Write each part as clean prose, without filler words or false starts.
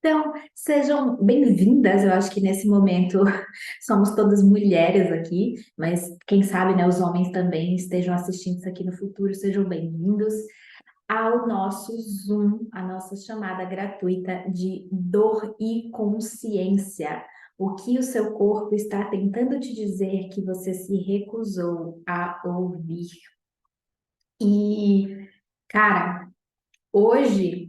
Então, sejam bem-vindas. Eu acho que nesse momento somos todas mulheres aqui, mas quem sabe, né, os homens também estejam assistindo isso aqui no futuro. Sejam bem-vindos ao nosso Zoom, a nossa chamada gratuita de dor e consciência. O que o seu corpo está tentando te dizer que você se recusou a ouvir. E, cara, hoje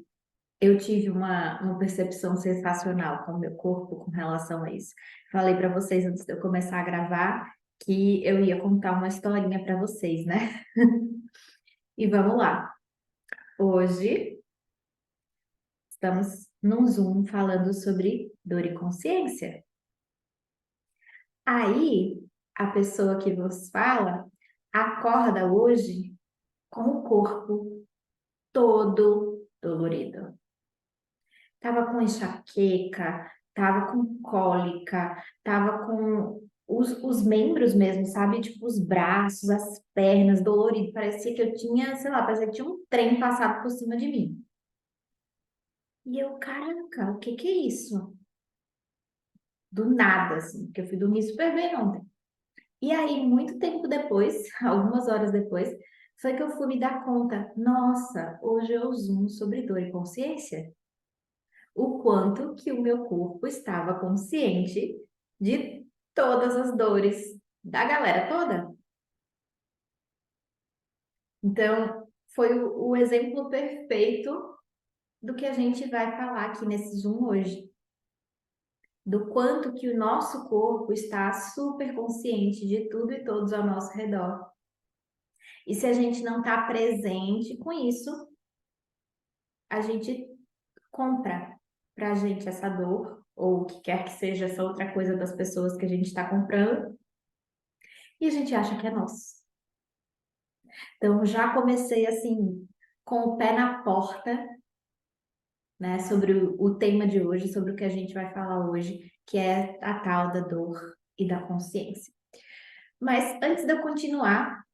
eu tive uma percepção sensacional com o meu corpo com relação a isso. Falei para vocês antes de eu começar a gravar que eu ia contar uma historinha para vocês, né? E vamos lá. Hoje estamos num Zoom falando sobre dor e consciência. Aí, a pessoa que vos fala acorda hoje com o corpo todo dolorido. Tava com enxaqueca, tava com cólica, tava com os membros mesmo, sabe? Tipo, os braços, as pernas dolorido. Parecia que eu tinha, sei lá, parecia que tinha um trem passado por cima de mim. E eu, caraca, o que que é isso? Do nada, assim, porque eu fui dormir super bem ontem. E aí, muito tempo depois, algumas horas depois, foi que eu fui me dar conta, nossa, hoje eu Zoom sobre dor e consciência. O quanto que o meu corpo estava consciente de todas as dores da galera toda. Então, foi o exemplo perfeito do que a gente vai falar aqui nesse Zoom hoje. Do quanto que o nosso corpo está super consciente de tudo e todos ao nosso redor. E se a gente não está presente com isso, a gente compra para a gente essa dor, ou o que quer que seja essa outra coisa das pessoas que a gente está comprando, e a gente acha que é nosso. Então, já comecei assim, com o pé na porta, né, sobre o tema de hoje, sobre o que a gente vai falar hoje, que é a tal da dor e da consciência. Mas antes de eu continuar,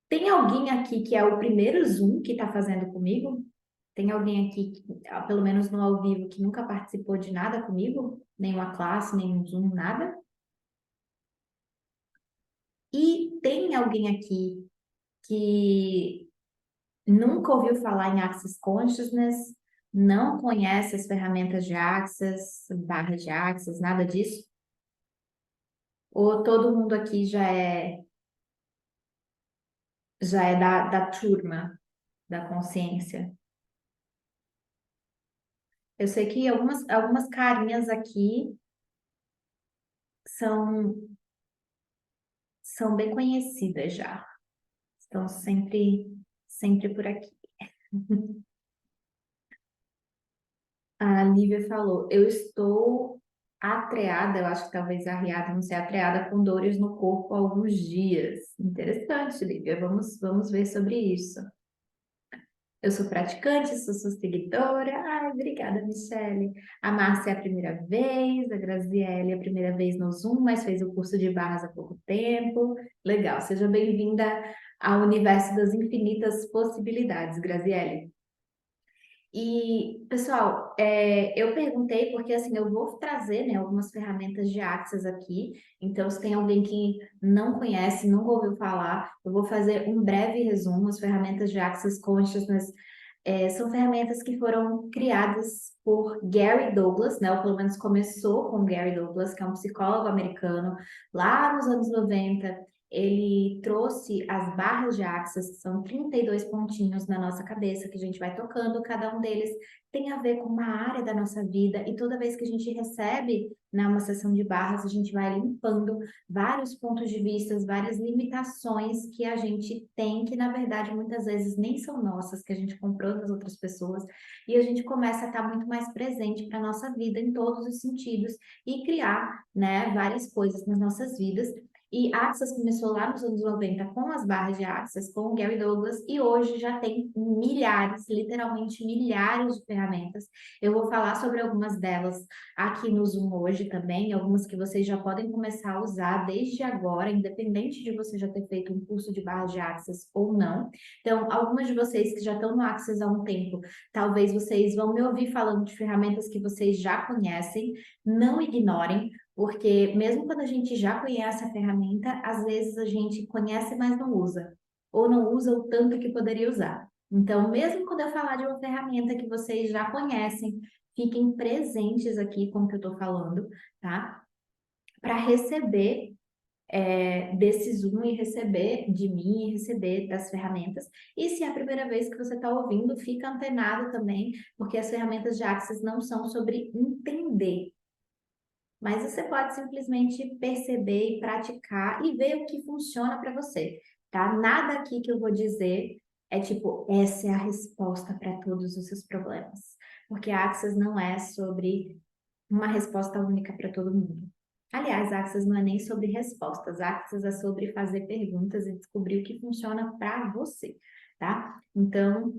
tem alguém aqui que é o primeiro Zoom que está fazendo comigo? Tem alguém aqui, pelo menos no ao vivo, que nunca participou de nada comigo? Nenhuma classe, nenhum Zoom, nada? E tem alguém aqui que nunca ouviu falar em Access Consciousness, não conhece as ferramentas de Access, barra de Access, nada disso? Ou todo mundo aqui já é da turma da consciência? Eu sei que algumas carinhas aqui são, são bem conhecidas já. Estão sempre por aqui. A Lívia falou, eu estou atreada, eu acho que talvez arriada, não sei, atreada com dores no corpo há alguns dias. Interessante, Lívia, vamos ver sobre isso. Eu sou praticante, sou sua seguidora. Ai, obrigada, Michele. A Márcia é a primeira vez, a Graziele é a primeira vez no Zoom, mas fez o curso de barras há pouco tempo. Legal, seja bem-vinda ao universo das infinitas possibilidades, Graziele. E, pessoal, eu perguntei porque, assim, eu vou trazer, né, algumas ferramentas de Access aqui. Então, se tem alguém que não conhece, nunca ouviu falar, eu vou fazer um breve resumo. As ferramentas de Access Consciousness são ferramentas que foram criadas por Gary Douglas, né, ou pelo menos começou com Gary Douglas, que é um psicólogo americano, lá nos anos 90. Ele trouxe as barras de Access, que são 32 pontinhos na nossa cabeça, que a gente vai tocando, cada um deles tem a ver com uma área da nossa vida, e toda vez que a gente recebe, né, uma sessão de barras, a gente vai limpando vários pontos de vista, várias limitações que a gente tem, que na verdade muitas vezes nem são nossas, que a gente comprou das outras pessoas, e a gente começa a estar muito mais presente para a nossa vida em todos os sentidos, e criar, né, várias coisas nas nossas vidas. E Access começou lá nos anos 90 com as barras de Access, com o Gary Douglas, e hoje já tem milhares, literalmente milhares de ferramentas. Eu vou falar sobre algumas delas aqui no Zoom hoje também, algumas que vocês já podem começar a usar desde agora, independente de você já ter feito um curso de barras de Access ou não. Então, algumas de vocês que já estão no Access há um tempo, talvez vocês vão me ouvir falando de ferramentas que vocês já conhecem, não ignorem, porque mesmo quando a gente já conhece a ferramenta, às vezes a gente conhece, mas não usa, ou não usa o tanto que poderia usar. Então, mesmo quando eu falar de uma ferramenta que vocês já conhecem, fiquem presentes aqui com o que eu estou falando, tá? Para receber desse Zoom e receber de mim e receber das ferramentas. E se é a primeira vez que você está ouvindo, fica antenado também, porque as ferramentas de Access não são sobre entender, mas você pode simplesmente perceber e praticar e ver o que funciona para você, tá? Nada aqui que eu vou dizer é tipo, essa é a resposta para todos os seus problemas. Porque a Access não é sobre uma resposta única para todo mundo. Aliás, a Access não é nem sobre respostas, a Access é sobre fazer perguntas e descobrir o que funciona para você, tá? Então,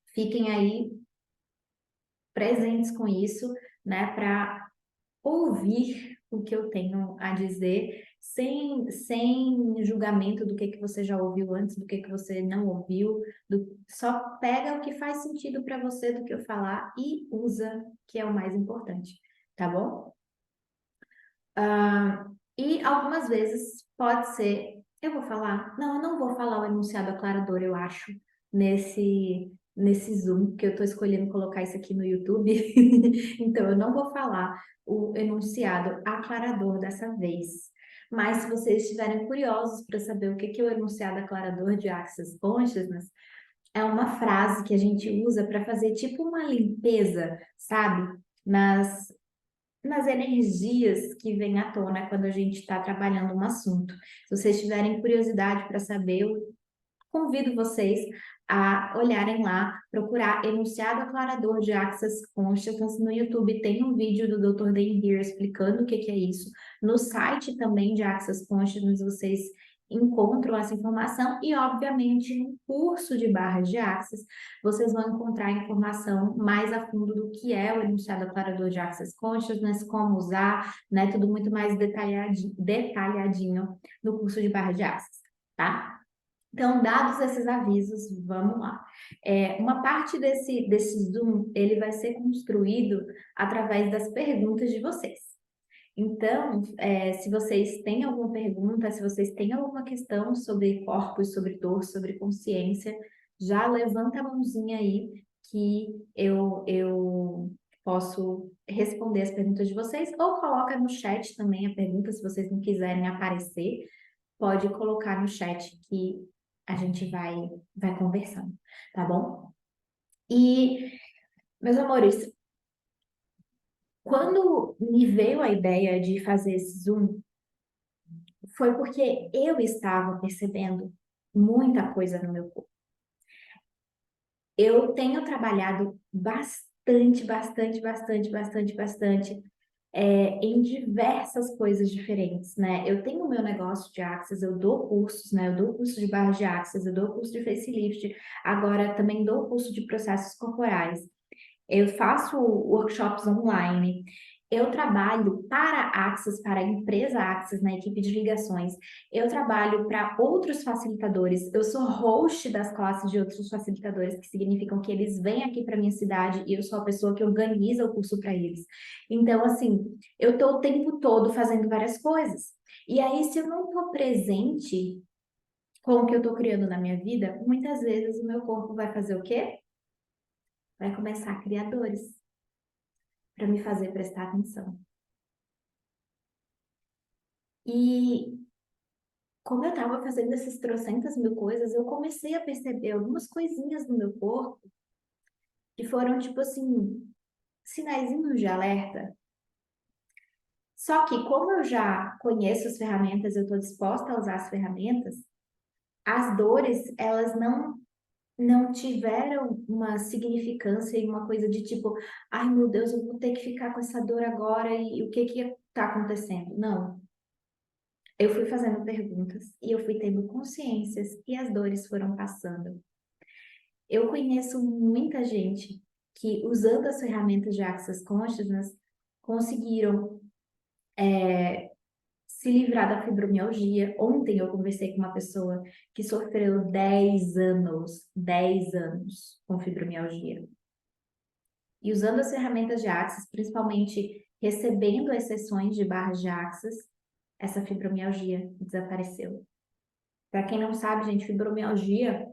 fiquem aí presentes com isso, né, para ouvir o que eu tenho a dizer, sem julgamento do que você já ouviu antes, do que você não ouviu, só pega o que faz sentido para você do que eu falar e usa, que é o mais importante, tá bom? E algumas vezes pode ser, eu vou falar, não, eu não vou falar o enunciado aclarador, eu acho, nesse Zoom, que eu estou escolhendo colocar isso aqui no YouTube, então eu não vou falar o enunciado aclarador dessa vez. Mas se vocês estiverem curiosos para saber o que é o enunciado aclarador de Access Consciousness, é uma frase que a gente usa para fazer tipo uma limpeza, sabe? Nas energias que vêm à tona quando a gente está trabalhando um assunto. Se vocês tiverem curiosidade para saber, eu convido vocês a olharem lá, procurar enunciado aclarador de Access Consciousness no YouTube. Tem um vídeo do Dr. Dan Heer explicando o que é isso. No site também de Access Consciousness vocês encontram essa informação e, obviamente, no curso de barras de Access, vocês vão encontrar informação mais a fundo do que é o enunciado aclarador de Access Consciousness, como usar, né? Tudo muito mais detalhadinho no curso de barras de Access, tá? Então, dados esses avisos, vamos lá. Uma parte desse Zoom, ele vai ser construído através das perguntas de vocês. Então, se vocês têm alguma pergunta, se vocês têm alguma questão sobre corpos, sobre dor, sobre consciência, já levanta a mãozinha aí que eu posso responder as perguntas de vocês, ou coloca no chat também a pergunta, se vocês não quiserem aparecer, pode colocar no chat que a gente vai conversando, tá bom? E, meus amores, quando me veio a ideia de fazer esse Zoom, foi porque eu estava percebendo muita coisa no meu corpo. Eu tenho trabalhado bastante em diversas coisas diferentes, né? Eu tenho o meu negócio de Access, eu dou cursos, né? Eu dou curso de barras de Access, eu dou curso de facelift, agora também dou curso de processos corporais. Eu faço workshops online. Eu trabalho para a Access, para a empresa Access, na equipe de ligações. Eu trabalho para outros facilitadores. Eu sou host das classes de outros facilitadores, que significam que eles vêm aqui para minha cidade e eu sou a pessoa que organiza o curso para eles. Então, assim, eu estou o tempo todo fazendo várias coisas. E aí, se eu não estou presente com o que eu estou criando na minha vida, muitas vezes o meu corpo vai fazer o quê? Vai começar a criar dores para me fazer prestar atenção. E como eu estava fazendo essas trocentas mil coisas, eu comecei a perceber algumas coisinhas no meu corpo que foram, tipo assim, sinaizinhos de alerta. Só que como eu já conheço as ferramentas, eu estou disposta a usar as ferramentas, as dores, elas não tiveram uma significância e uma coisa de tipo, ai meu Deus, eu vou ter que ficar com essa dor agora e o que que está acontecendo? Não. Eu fui fazendo perguntas e eu fui tendo consciências e as dores foram passando. Eu conheço muita gente que, usando as ferramentas de Access Consciousness, conseguiram se livrar da fibromialgia. Ontem eu conversei com uma pessoa que sofreu 10 anos com fibromialgia. E usando as ferramentas de Access, principalmente recebendo as sessões de barras de Access, essa fibromialgia desapareceu. Para quem não sabe, gente, fibromialgia,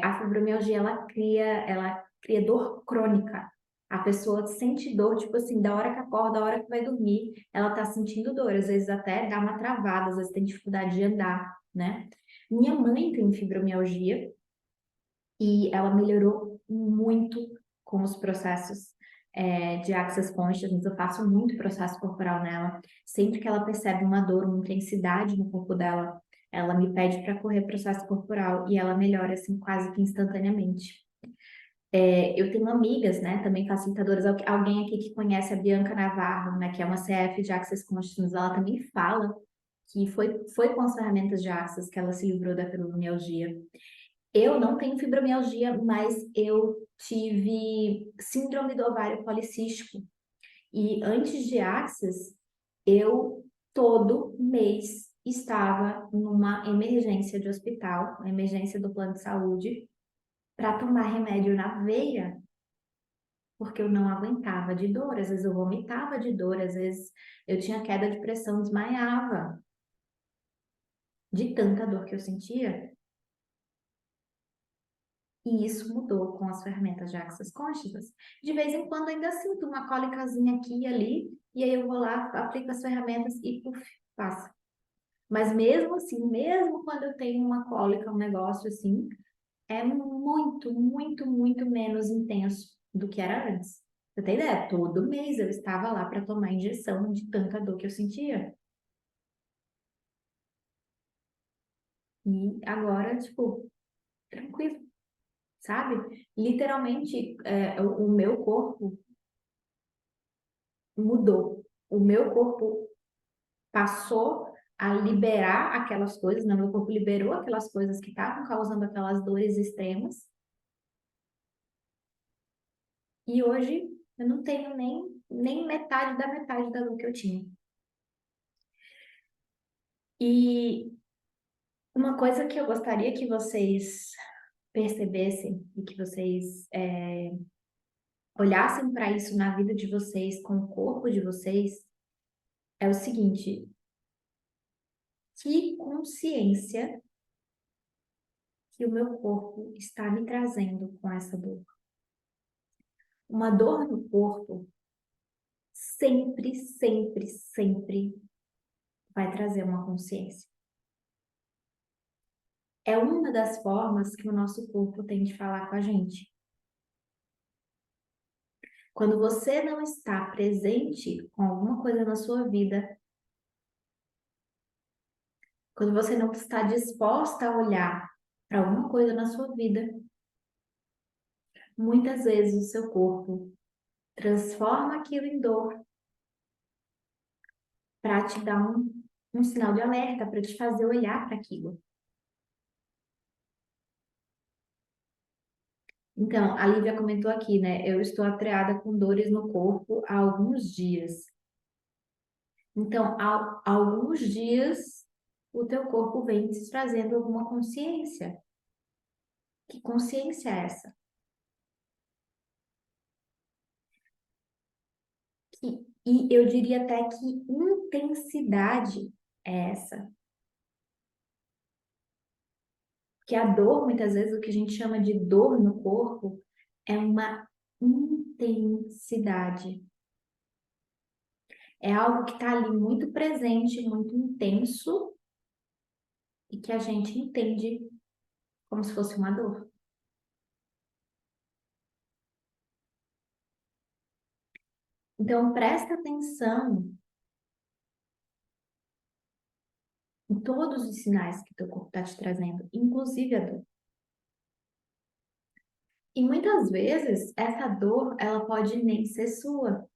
a fibromialgia ela cria dor crônica. A pessoa sente dor, tipo assim, da hora que acorda, da hora que vai dormir, ela tá sentindo dor. Às vezes até dá uma travada, às vezes tem dificuldade de andar, né? Minha mãe tem fibromialgia e ela melhorou muito com os processos de Access Consciousness. Eu faço muito processo corporal nela. Sempre que ela percebe uma dor, uma intensidade no corpo dela, ela me pede para correr processo corporal e ela melhora assim quase que instantaneamente. Eu tenho amigas, né, também facilitadoras, alguém aqui que conhece a Bianca Navarro, né, que é uma CF de Access Consciousness, ela também fala que foi com as ferramentas de Access que ela se livrou da fibromialgia. Eu não tenho fibromialgia, mas eu tive síndrome do ovário policístico. E antes de Access, eu todo mês estava numa emergência de hospital, uma emergência do plano de saúde, para tomar remédio na veia, porque eu não aguentava de dor. Às vezes eu vomitava de dor, às vezes eu tinha queda de pressão, desmaiava de tanta dor que eu sentia. E isso mudou com as ferramentas de Access Consciousness. De vez em quando ainda sinto uma cólicazinha aqui e ali, e aí eu vou lá, aplico as ferramentas e puf, passa. Mas mesmo assim, mesmo quando eu tenho uma cólica, um negócio assim, é muito, muito, muito menos intenso do que era antes. Você tem ideia? Todo mês eu estava lá para tomar injeção de tanta dor que eu sentia. E agora, tipo, tranquilo, sabe? Literalmente, o meu corpo mudou. O meu corpo passou a liberar aquelas coisas, né? Meu corpo liberou aquelas coisas que estavam causando aquelas dores extremas. E hoje eu não tenho nem metade da dor que eu tinha. E uma coisa que eu gostaria que vocês percebessem e que vocês olhassem para isso na vida de vocês, com o corpo de vocês, é o seguinte: que consciência que o meu corpo está me trazendo com essa dor? Uma dor no corpo sempre, sempre, sempre vai trazer uma consciência. É uma das formas que o nosso corpo tem de falar com a gente. Quando você não está presente com alguma coisa na sua vida, quando você não está disposta a olhar para alguma coisa na sua vida, muitas vezes o seu corpo transforma aquilo em dor para te dar um sinal de alerta, para te fazer olhar para aquilo. Então, a Lívia comentou aqui, né? Eu estou atreada com dores no corpo há alguns dias. Então, há alguns dias, o teu corpo vem te trazendo alguma consciência. Que consciência é essa? E eu diria até que intensidade é essa? Que a dor, muitas vezes, o que a gente chama de dor no corpo, é uma intensidade. É algo que está ali muito presente, muito intenso, e que a gente entende como se fosse uma dor. Então, presta atenção em todos os sinais que teu corpo está te trazendo, inclusive a dor. E muitas vezes, essa dor, ela pode nem ser sua.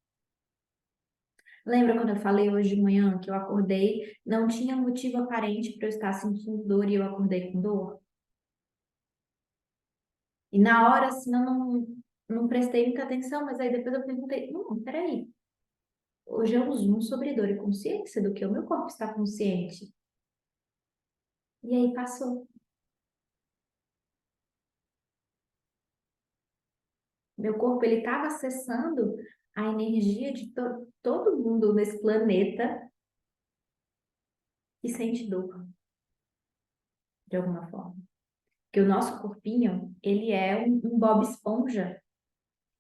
Lembra quando eu falei hoje de manhã que eu acordei, não tinha motivo aparente para eu estar sentindo dor e eu acordei com dor? E na hora, assim, eu não prestei muita atenção, mas aí depois eu perguntei, não, peraí, hoje é um zoom sobre dor e consciência do que o meu corpo está consciente. E aí passou. Meu corpo, ele estava acessando a energia de todo mundo nesse planeta e sente dor, de alguma forma. Porque o nosso corpinho, ele é um Bob Esponja.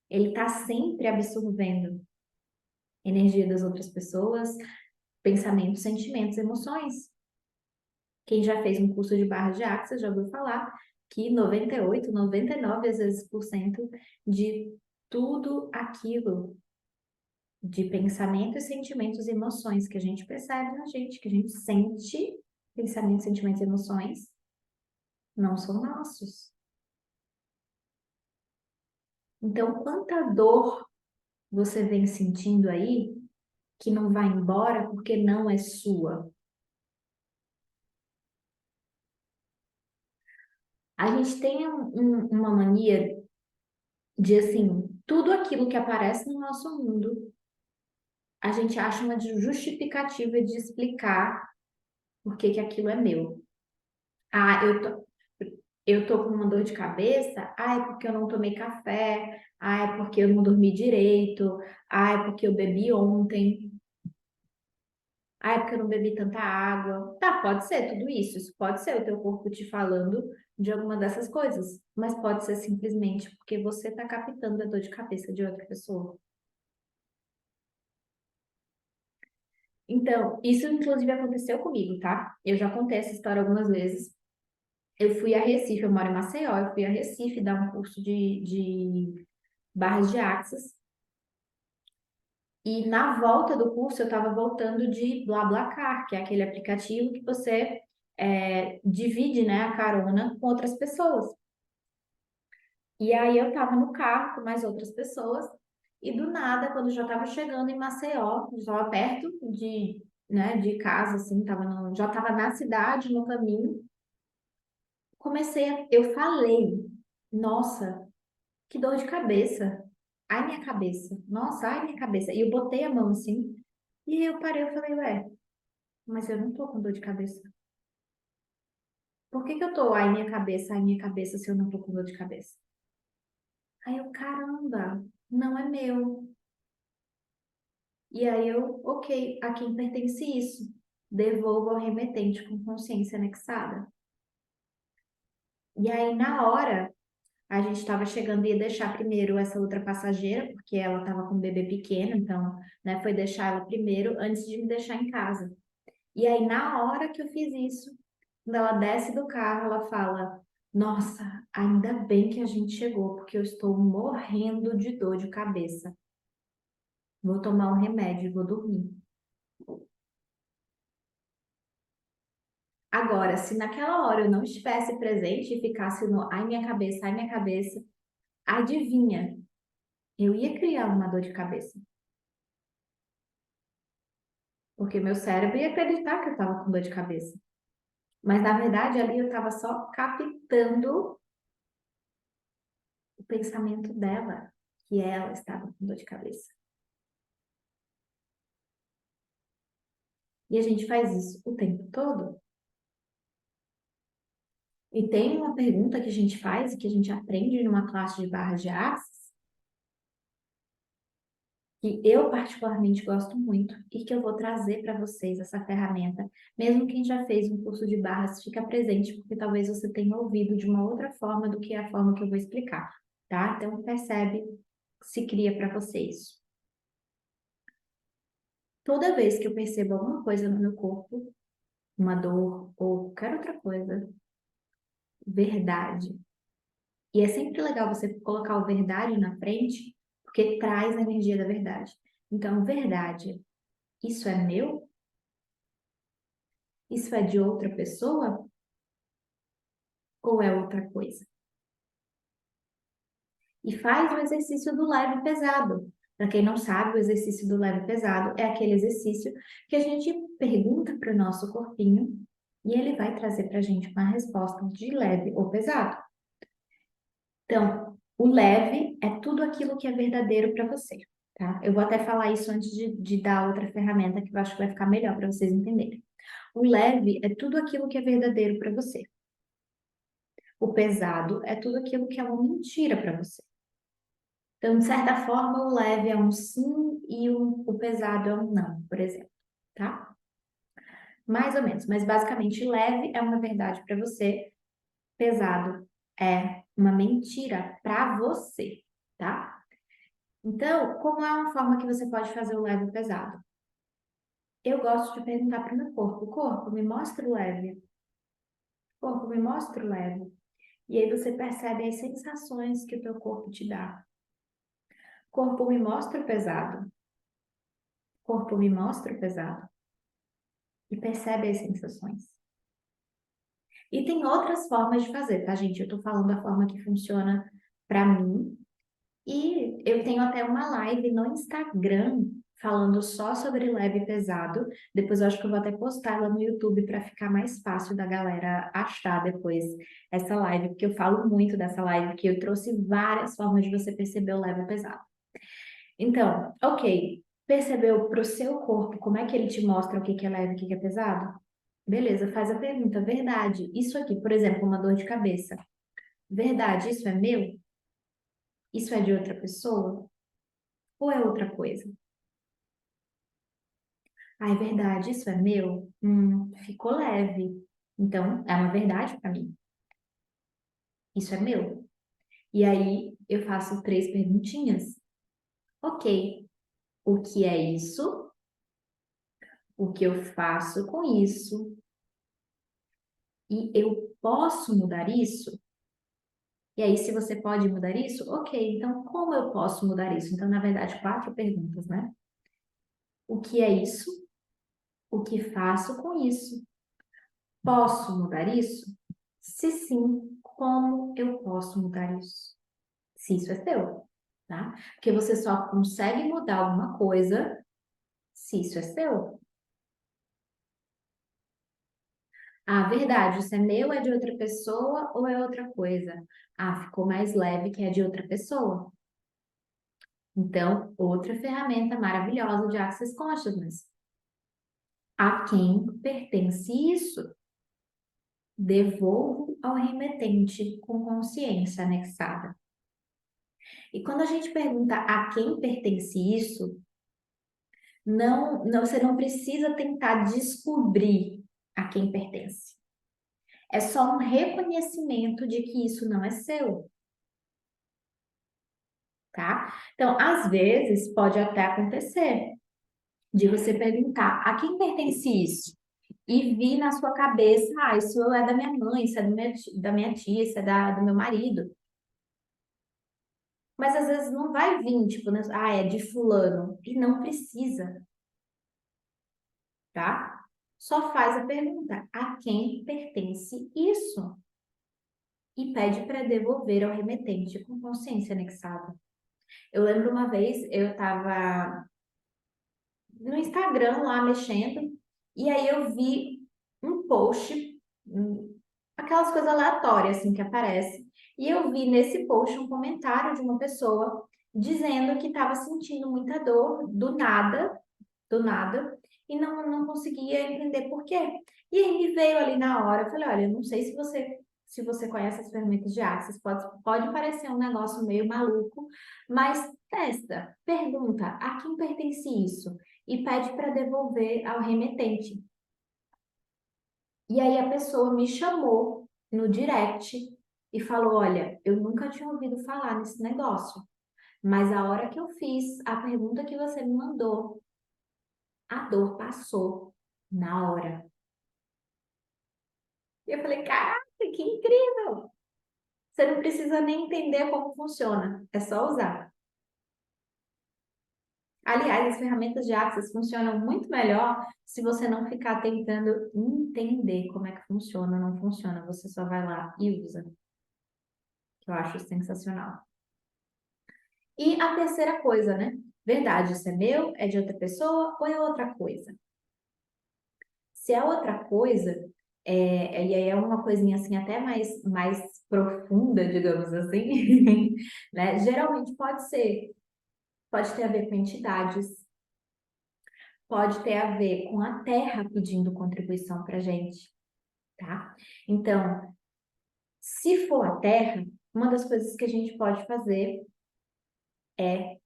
Ele está sempre absorvendo energia das outras pessoas, pensamentos, sentimentos, emoções. Quem já fez um curso de barra de axis já ouviu falar que 98, 99 às vezes por cento de tudo aquilo de pensamento e sentimentos e emoções que a gente percebe na gente, que a gente sente, pensamentos, sentimentos e emoções, não são nossos. Então, quanta dor você vem sentindo aí que não vai embora porque não é sua? A gente tem uma mania de, assim, tudo aquilo que aparece no nosso mundo, a gente acha uma justificativa de explicar por que que aquilo é meu. Ah, eu tô com uma dor de cabeça, ah, é porque eu não tomei café, ah, é porque eu não dormi direito, ah, é porque eu bebi ontem, ah, é porque eu não bebi tanta água. Tá, pode ser tudo isso. Isso pode ser o teu corpo te falando de alguma dessas coisas, mas pode ser simplesmente porque você tá captando a dor de cabeça de outra pessoa. Então, isso inclusive aconteceu comigo, tá? Eu já contei essa história algumas vezes. Eu fui a Recife, eu moro em Maceió, eu fui a Recife dar um curso de barras de axis. E na volta do curso, eu estava voltando de BlaBlaCar, que é aquele aplicativo que você divide, né, a carona com outras pessoas. E aí eu estava no carro com mais outras pessoas, e do nada, quando eu já estava chegando em Maceió, já estava perto né, de casa, assim, já estava na cidade, no caminho, eu falei, nossa, que dor de cabeça. Ai, minha cabeça. Nossa, ai, minha cabeça. E eu botei a mão assim, e eu parei, eu falei, ué, mas eu não tô com dor de cabeça. Por que que eu tô, ai, minha cabeça, se eu não tô com dor de cabeça? Aí eu, caramba, não é meu. E aí eu, ok, a quem pertence isso? Devolvo ao remetente com consciência anexada. E aí, na hora, a gente estava chegando e ia deixar primeiro essa outra passageira, porque ela estava com um bebê pequeno, então, né, foi deixar ela primeiro antes de me deixar em casa. E aí, na hora que eu fiz isso, quando ela desce do carro, ela fala: Nossa, ainda bem que a gente chegou, porque eu estou morrendo de dor de cabeça. Vou tomar um remédio e vou dormir. Agora, se naquela hora eu não estivesse presente e ficasse no ai, minha cabeça, adivinha, eu ia criar uma dor de cabeça. Porque meu cérebro ia acreditar que eu estava com dor de cabeça. Mas na verdade ali eu estava só captando o pensamento dela, que ela estava com dor de cabeça. E a gente faz isso o tempo todo. E tem uma pergunta que a gente faz e que a gente aprende numa classe de barras de axis, que eu particularmente gosto muito e que eu vou trazer para vocês essa ferramenta. Mesmo quem já fez um curso de barras, fica presente, porque talvez você tenha ouvido de uma outra forma do que a forma que eu vou explicar, tá? Então percebe, se cria para vocês. Toda vez que eu percebo alguma coisa no meu corpo, uma dor ou qualquer outra coisa, verdade. E é sempre legal você colocar o verdade na frente, porque traz a energia da verdade. Então, verdade, isso é meu? Isso é de outra pessoa? Ou é outra coisa? E faz o exercício do leve e pesado, Para quem não sabe, o exercício do leve e pesado é aquele exercício que a gente pergunta para o nosso corpinho e ele vai trazer para a gente uma resposta de leve ou pesado. Então, o leve é tudo aquilo que é verdadeiro para você, tá? Eu vou até falar isso antes de dar outra ferramenta que eu acho que vai ficar melhor para vocês entenderem. O leve é tudo aquilo que é verdadeiro para você. O pesado é tudo aquilo que é uma mentira para você. Então, de certa forma, o leve é um sim e o pesado é um não, por exemplo, tá? Mais ou menos, mas basicamente leve é uma verdade para você, pesado é uma mentira para você, tá? Então, como é uma forma que você pode fazer o leve e o pesado? Eu gosto de perguntar para o meu corpo, corpo, me mostra o leve, corpo, me mostra o leve. E aí você percebe as sensações que o teu corpo te dá. Corpo, me mostra o pesado. Corpo, me mostra o pesado. E percebe as sensações. E tem outras formas de fazer, tá, gente? Eu tô falando da forma que funciona para mim. E eu tenho até uma live no Instagram falando só sobre leve e pesado. Depois eu acho que eu vou até postar ela no YouTube para ficar mais fácil da galera achar depois essa live, porque eu falo muito dessa live, que eu trouxe várias formas de você perceber o leve e pesado. Então, ok, percebeu para o seu corpo como é que ele te mostra o que que é leve e o que que é pesado? Beleza, faz a pergunta. Verdade, isso aqui, por exemplo, uma dor de cabeça. Verdade, isso é meu? Isso é de outra pessoa? Ou é outra coisa? Ah, é verdade, isso é meu? Ficou leve. Então, é uma verdade para mim. Isso é meu. E aí, eu faço três perguntinhas. Ok, o que é isso? O que eu faço com isso? E eu posso mudar isso? E aí, se você pode mudar isso, ok, então como eu posso mudar isso? Então, na verdade, quatro perguntas, né? O que é isso? O que faço com isso? Posso mudar isso? Se sim, como eu posso mudar isso? Se isso é seu, tá? Porque você só consegue mudar alguma coisa se isso é seu. Ah, verdade, isso é meu, é de outra pessoa ou é outra coisa? Ah, ficou mais leve que é de outra pessoa. Então, outra ferramenta maravilhosa de Access Consciousness. A quem pertence isso? Devolvo ao remetente com consciência anexada. E quando a gente pergunta a quem pertence isso, você não precisa tentar descobrir a quem pertence. É só um reconhecimento de que isso não é seu, tá? Então, às vezes, pode até acontecer de você perguntar a quem pertence isso? E vir na sua cabeça, ah, isso é da minha mãe, isso é da minha tia, isso é do meu marido. Mas às vezes não vai vir, tipo, né? Ah, é de fulano. E não precisa, tá? Só faz a pergunta: a quem pertence isso? E pede para devolver ao remetente com consciência anexada. Eu lembro uma vez, eu estava no Instagram lá mexendo, e aí eu vi um post, aquelas coisas aleatórias assim que aparecem, e eu vi nesse post um comentário de uma pessoa dizendo que estava sentindo muita dor do nada, e não conseguia entender por quê. E aí me veio ali na hora, eu falei, olha, eu não sei se você conhece as ferramentas de Access, pode parecer um negócio meio maluco, mas testa, pergunta a quem pertence isso e pede para devolver ao remetente. E aí a pessoa me chamou no direct e falou, olha, eu nunca tinha ouvido falar nesse negócio, mas a hora que eu fiz a pergunta que você me mandou, a dor passou na hora. E eu falei, caraca, que incrível! Você não precisa nem entender como funciona, é só usar. Aliás, as ferramentas de Access funcionam muito melhor se você não ficar tentando entender como é que funciona ou não funciona. Você só vai lá e usa, que eu acho sensacional. E a terceira coisa, né? Verdade, isso é meu, é de outra pessoa ou é outra coisa? Se é outra coisa, e aí é uma coisinha assim até mais profunda, digamos assim, né? Geralmente pode ter a ver com entidades, pode ter a ver com a terra pedindo contribuição para gente, tá? Então, se for a terra, uma das coisas que a gente pode fazer é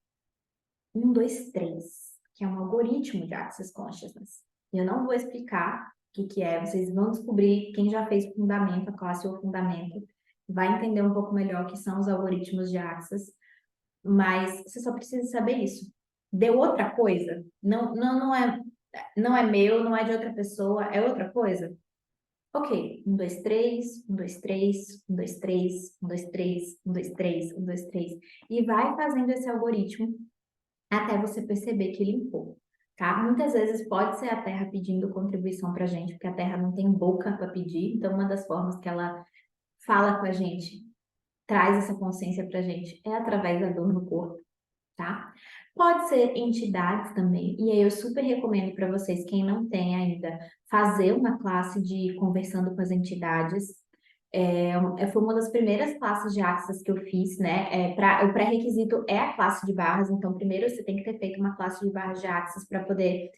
1, 2, 3, que é um algoritmo de Access Consciousness. E eu não vou explicar o que é, vocês vão descobrir, quem já fez fundamento, a classe ou fundamento, vai entender um pouco melhor o que são os algoritmos de Access, mas você só precisa saber isso. Deu outra coisa? Não é meu, não é de outra pessoa, é outra coisa? Ok, 1, 2, 3, 1, 2, 3, 1, 2, 3, 1, 2, 3, 1, 2, 3, 1, 2, 3. E vai fazendo esse algoritmo até você perceber que limpou, tá? Muitas vezes pode ser a Terra pedindo contribuição para a gente, porque a Terra não tem boca para pedir, então uma das formas que ela fala com a gente, traz essa consciência para a gente, é através da dor no corpo, tá? Pode ser entidades também, e aí eu super recomendo para vocês, quem não tem ainda, fazer uma classe de conversando com as entidades. Foi uma das primeiras classes de Access que eu fiz, né? O pré-requisito é a classe de barras, então primeiro você tem que ter feito uma classe de barras de Access para poder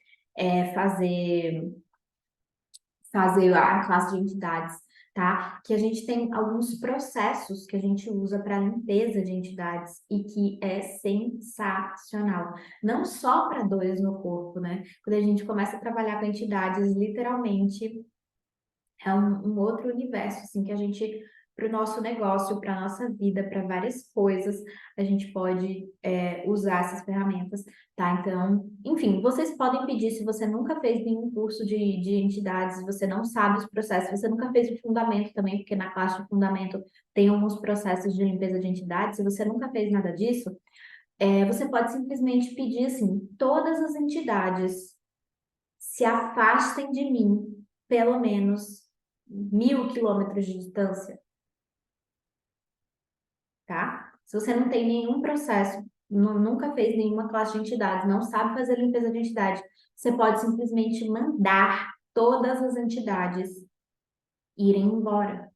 fazer a classe de entidades, tá? Que a gente tem alguns processos que a gente usa para limpeza de entidades e que é sensacional. Não só para dores no corpo, né? Quando a gente começa a trabalhar com entidades, literalmente é um outro universo, assim, que a gente, para o nosso negócio, para a nossa vida, para várias coisas, a gente pode usar essas ferramentas, tá? Então, enfim, vocês podem pedir, se você nunca fez nenhum curso de entidades, se você não sabe os processos, se você nunca fez o fundamento também, porque na classe de fundamento tem alguns processos de limpeza de entidades, se você nunca fez nada disso, você pode simplesmente pedir, assim, todas as entidades se afastem de mim, pelo menos 1.000 quilômetros de distância, tá? Se você não tem nenhum processo, nunca fez nenhuma classe de entidades, não sabe fazer limpeza de entidade, você pode simplesmente mandar todas as entidades irem embora,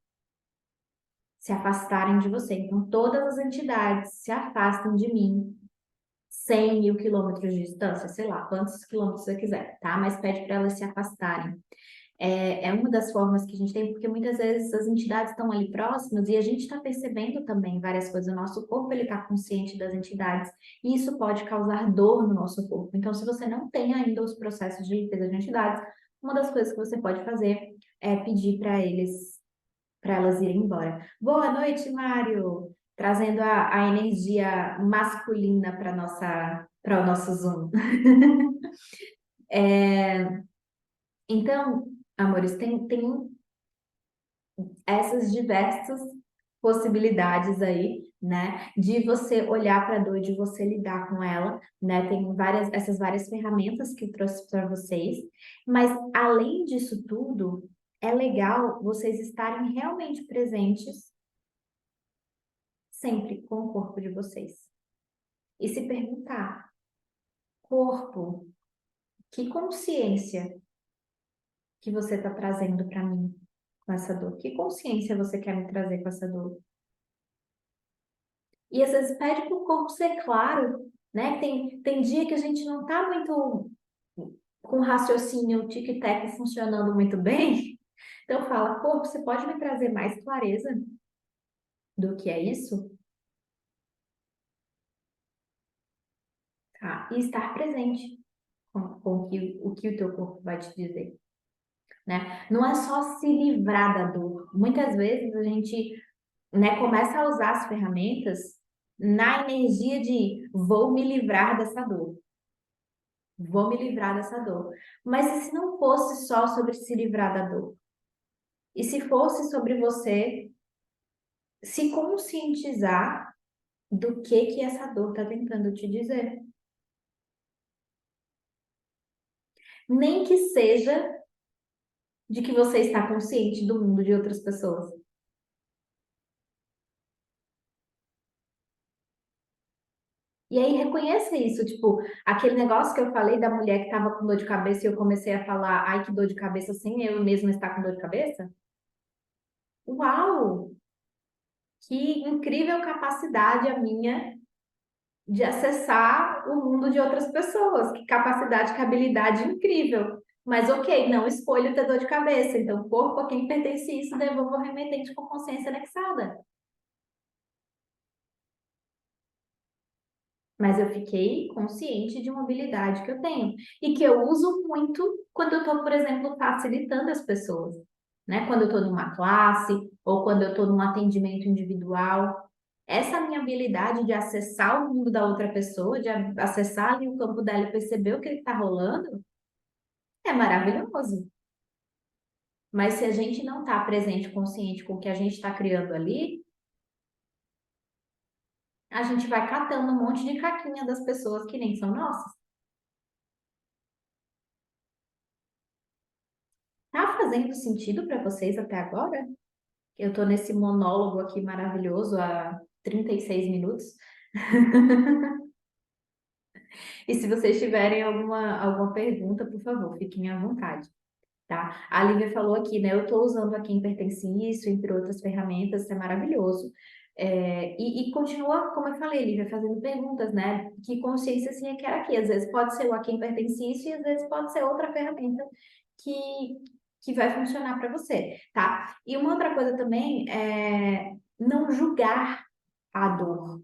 se afastarem de você. Então, todas as entidades se afastem de mim, 100.000 quilômetros de distância, sei lá, quantos quilômetros você quiser, tá? Mas pede para elas se afastarem. É uma das formas que a gente tem, porque muitas vezes as entidades estão ali próximas e a gente está percebendo também várias coisas. O nosso corpo ele está consciente das entidades e isso pode causar dor no nosso corpo. Então, se você não tem ainda os processos de limpeza de entidades, uma das coisas que você pode fazer é pedir para elas irem embora. Boa noite, Mário! Trazendo a energia masculina para o nosso Zoom. Então, amores, tem essas diversas possibilidades aí, né, de você olhar para a dor, de você lidar com ela, né? Tem essas várias ferramentas que eu trouxe para vocês, mas além disso tudo, é legal vocês estarem realmente presentes sempre com o corpo de vocês. E se perguntar, corpo, que consciência que você está trazendo para mim com essa dor? Que consciência você quer me trazer com essa dor? E às vezes pede para o corpo ser claro, né? Tem dia que a gente não está muito com o raciocínio tic-tac funcionando muito bem. Então fala, corpo, você pode me trazer mais clareza do que é isso? Tá? E estar presente com o que o teu corpo vai te dizer, né? Não é só se livrar da dor. Muitas vezes a gente, né, começa a usar as ferramentas na energia de vou me livrar dessa dor. Vou me livrar dessa dor. Mas e se não fosse só sobre se livrar da dor? E se fosse sobre você se conscientizar do que essa dor está tentando te dizer? Nem que seja de que você está consciente do mundo de outras pessoas. E aí reconheça isso, tipo, aquele negócio que eu falei da mulher que estava com dor de cabeça e eu comecei a falar, ai, que dor de cabeça, sem eu mesma estar com dor de cabeça. Uau! Que incrível capacidade a minha de acessar o mundo de outras pessoas. Que capacidade, que habilidade incrível. Mas ok, não escolho ter dor de cabeça. Então, o corpo a quem pertence isso, devolvo ao remetente com consciência anexada. Mas eu fiquei consciente de uma habilidade que eu tenho e que eu uso muito quando eu estou, por exemplo, facilitando as pessoas, né? Quando eu estou numa classe ou quando eu estou num atendimento individual. Essa minha habilidade de acessar o mundo da outra pessoa, de acessar ali o campo dela e perceber o que está rolando, é maravilhoso. Mas se a gente não está presente, consciente com o que a gente está criando ali, a gente vai catando um monte de caquinha das pessoas que nem são nossas. Tá fazendo sentido para vocês até agora? Eu estou nesse monólogo aqui maravilhoso há 36 minutos. E se vocês tiverem alguma pergunta, por favor, fiquem à vontade, tá? A Lívia falou aqui, né? Eu estou usando aqui em Pertence Isso, entre outras ferramentas, isso é maravilhoso. E continua, como eu falei, Lívia, fazendo perguntas, né? Que consciência se requer aqui? Às vezes pode ser o a quem pertence isso e às vezes pode ser outra ferramenta que, que vai funcionar para você, tá? E uma outra coisa também é não julgar a dor,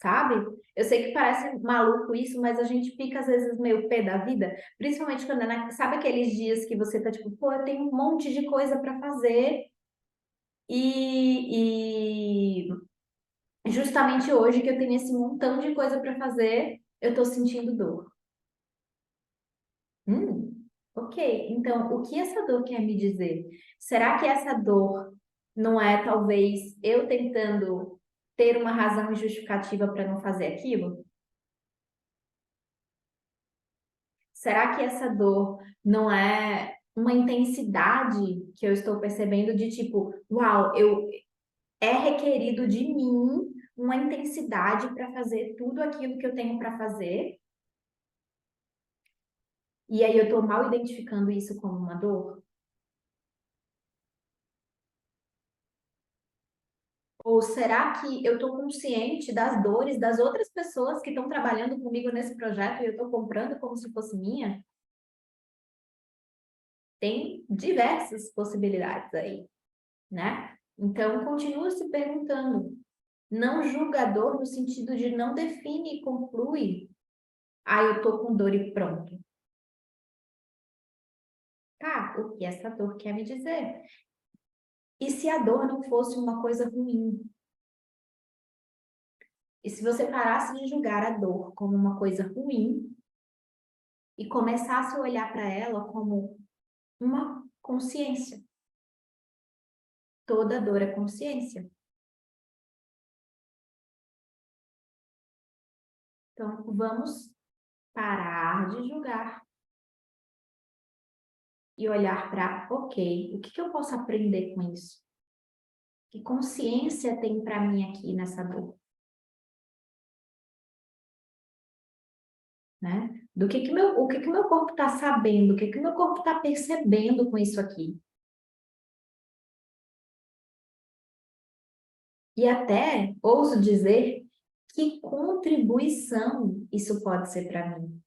sabe? Eu sei que parece maluco isso, mas a gente fica às vezes meio pé da vida, principalmente quando, sabe aqueles dias que você tá tipo, pô, eu tenho um monte de coisa para fazer e justamente hoje que eu tenho esse montão de coisa para fazer, eu tô sentindo dor. Ok, então o que essa dor quer me dizer? Será que essa dor não é talvez eu tentando ter uma razão justificativa para não fazer aquilo? Será que essa dor não é uma intensidade que eu estou percebendo de tipo, uau, é requerido de mim uma intensidade para fazer tudo aquilo que eu tenho para fazer? E aí eu estou mal identificando isso como uma dor? Ou será que eu estou consciente das dores das outras pessoas que estão trabalhando comigo nesse projeto e eu estou comprando como se fosse minha? Tem diversas possibilidades aí, né? Então, continua se perguntando. Não julgador no sentido de não define e conclui. Ah, eu tô com dor e pronto. Tá, o que essa dor quer me dizer? E se a dor não fosse uma coisa ruim? E se você parasse de julgar a dor como uma coisa ruim e começasse a olhar para ela como uma consciência? Toda dor é consciência. Então, vamos parar de julgar e olhar para, ok, o que eu posso aprender com isso? Que consciência tem para mim aqui nessa dor? Né? O que que meu corpo está sabendo, o que que meu corpo está percebendo com isso aqui. E até, ouso dizer, que contribuição isso pode ser para mim.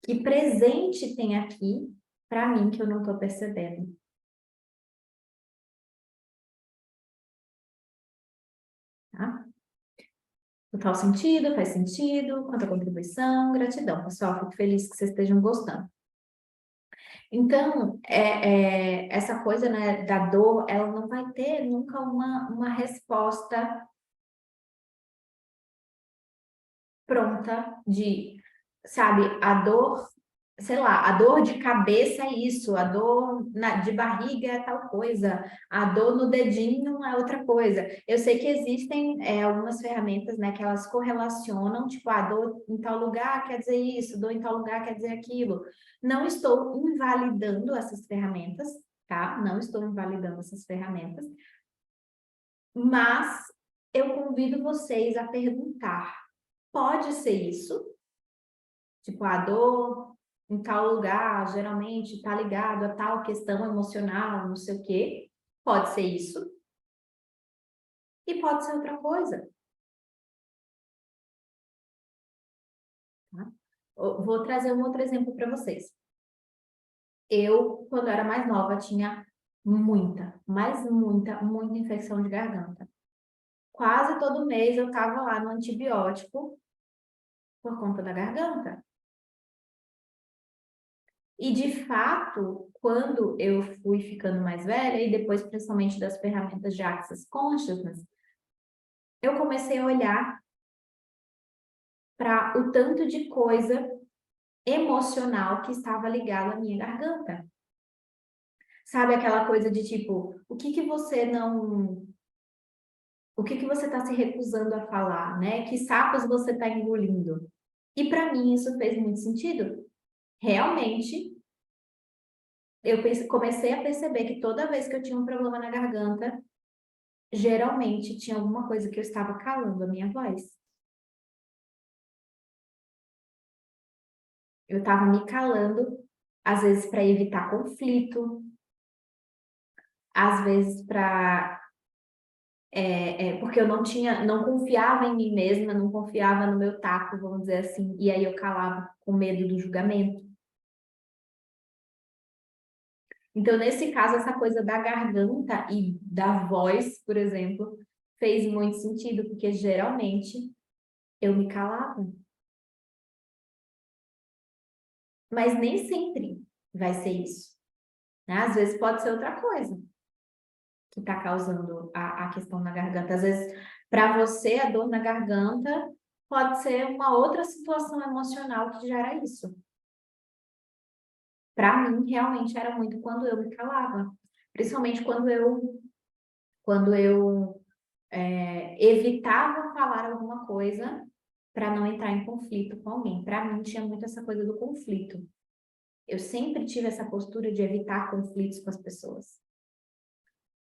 Que presente tem aqui para mim que eu não estou percebendo. Tá? Total sentido, faz sentido, quanta contribuição, gratidão. Pessoal, fico feliz que vocês estejam gostando. Então, essa coisa, né, da dor, ela não vai ter nunca uma resposta pronta de, sabe, a dor, sei lá, a dor de cabeça é isso, a dor de barriga é tal coisa, a dor no dedinho é outra coisa. Eu sei que existem algumas ferramentas, né, que elas correlacionam, tipo, a dor em tal lugar quer dizer isso, dor em tal lugar quer dizer aquilo. Não estou invalidando essas ferramentas, tá? Não estou invalidando essas ferramentas, mas eu convido vocês a perguntar. Pode ser isso? Tipo, a dor em tal lugar, geralmente está ligado a tal questão emocional, não sei o quê. Pode ser isso. E pode ser outra coisa. Tá? Vou trazer um outro exemplo para vocês. Eu, quando era mais nova, tinha muita infecção de garganta. Quase todo mês eu estava lá no antibiótico por conta da garganta. E, de fato, quando eu fui ficando mais velha, e depois principalmente das ferramentas de Access Consciousness, eu comecei a olhar para o tanto de coisa emocional que estava ligada à minha garganta. Sabe aquela coisa de tipo, o que você não... O que você está se recusando a falar, né? Que sapos você está engolindo? E para mim isso fez muito sentido. Realmente, comecei a perceber que toda vez que eu tinha um problema na garganta, geralmente tinha alguma coisa que eu estava calando a minha voz. Eu estava me calando, às vezes para evitar conflito, às vezes para... porque eu não confiava em mim mesma, não confiava no meu taco, vamos dizer assim, e aí eu calava com medo do julgamento. Então, nesse caso, essa coisa da garganta e da voz, por exemplo, fez muito sentido, porque geralmente eu me calava. Mas nem sempre vai ser isso, né? Às vezes pode ser outra coisa que está causando a questão na garganta. Às vezes, para você, a dor na garganta pode ser uma outra situação emocional que gera isso. Para mim, realmente era muito quando eu me calava. Principalmente quando eu evitava falar alguma coisa para não entrar em conflito com alguém. Para mim, tinha muito essa coisa do conflito. Eu sempre tive essa postura de evitar conflitos com as pessoas.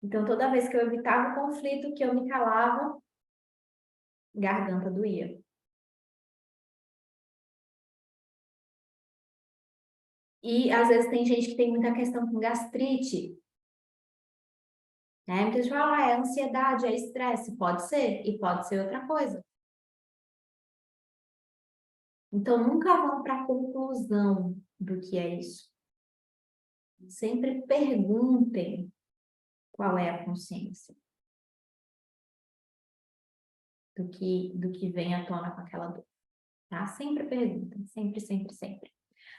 Então, toda vez que eu evitava o conflito, que eu me calava, garganta doía. E, às vezes, tem gente que tem muita questão com gastrite, né? Muita gente fala, é ansiedade, é estresse. Pode ser, e pode ser outra coisa. Então, nunca vão para a conclusão do que é isso. Sempre perguntem qual é a consciência do que vem à tona com aquela dor, tá? Sempre perguntem, sempre, sempre, sempre.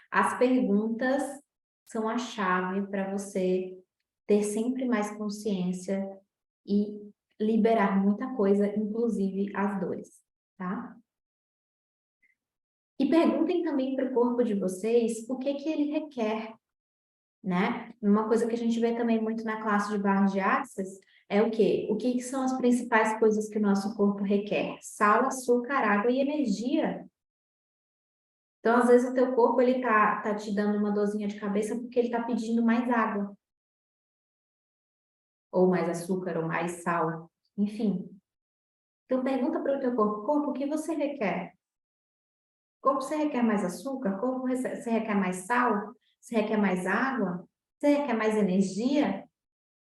As perguntas são a chave para você ter sempre mais consciência e liberar muita coisa, inclusive as dores, tá? E perguntem também para o corpo de vocês o que ele requer, né? Uma coisa que a gente vê também muito na classe de barras de Access é o quê? O que são as principais coisas que o nosso corpo requer? Sal, açúcar, água e energia. Então, às vezes, o teu corpo ele tá te dando uma dorzinha de cabeça porque ele tá pedindo mais água, ou mais açúcar, ou mais sal, enfim. Então, pergunta para o teu corpo, o que você requer? Corpo, você requer mais açúcar? Corpo, você requer mais sal? Você requer mais água? Você requer mais energia?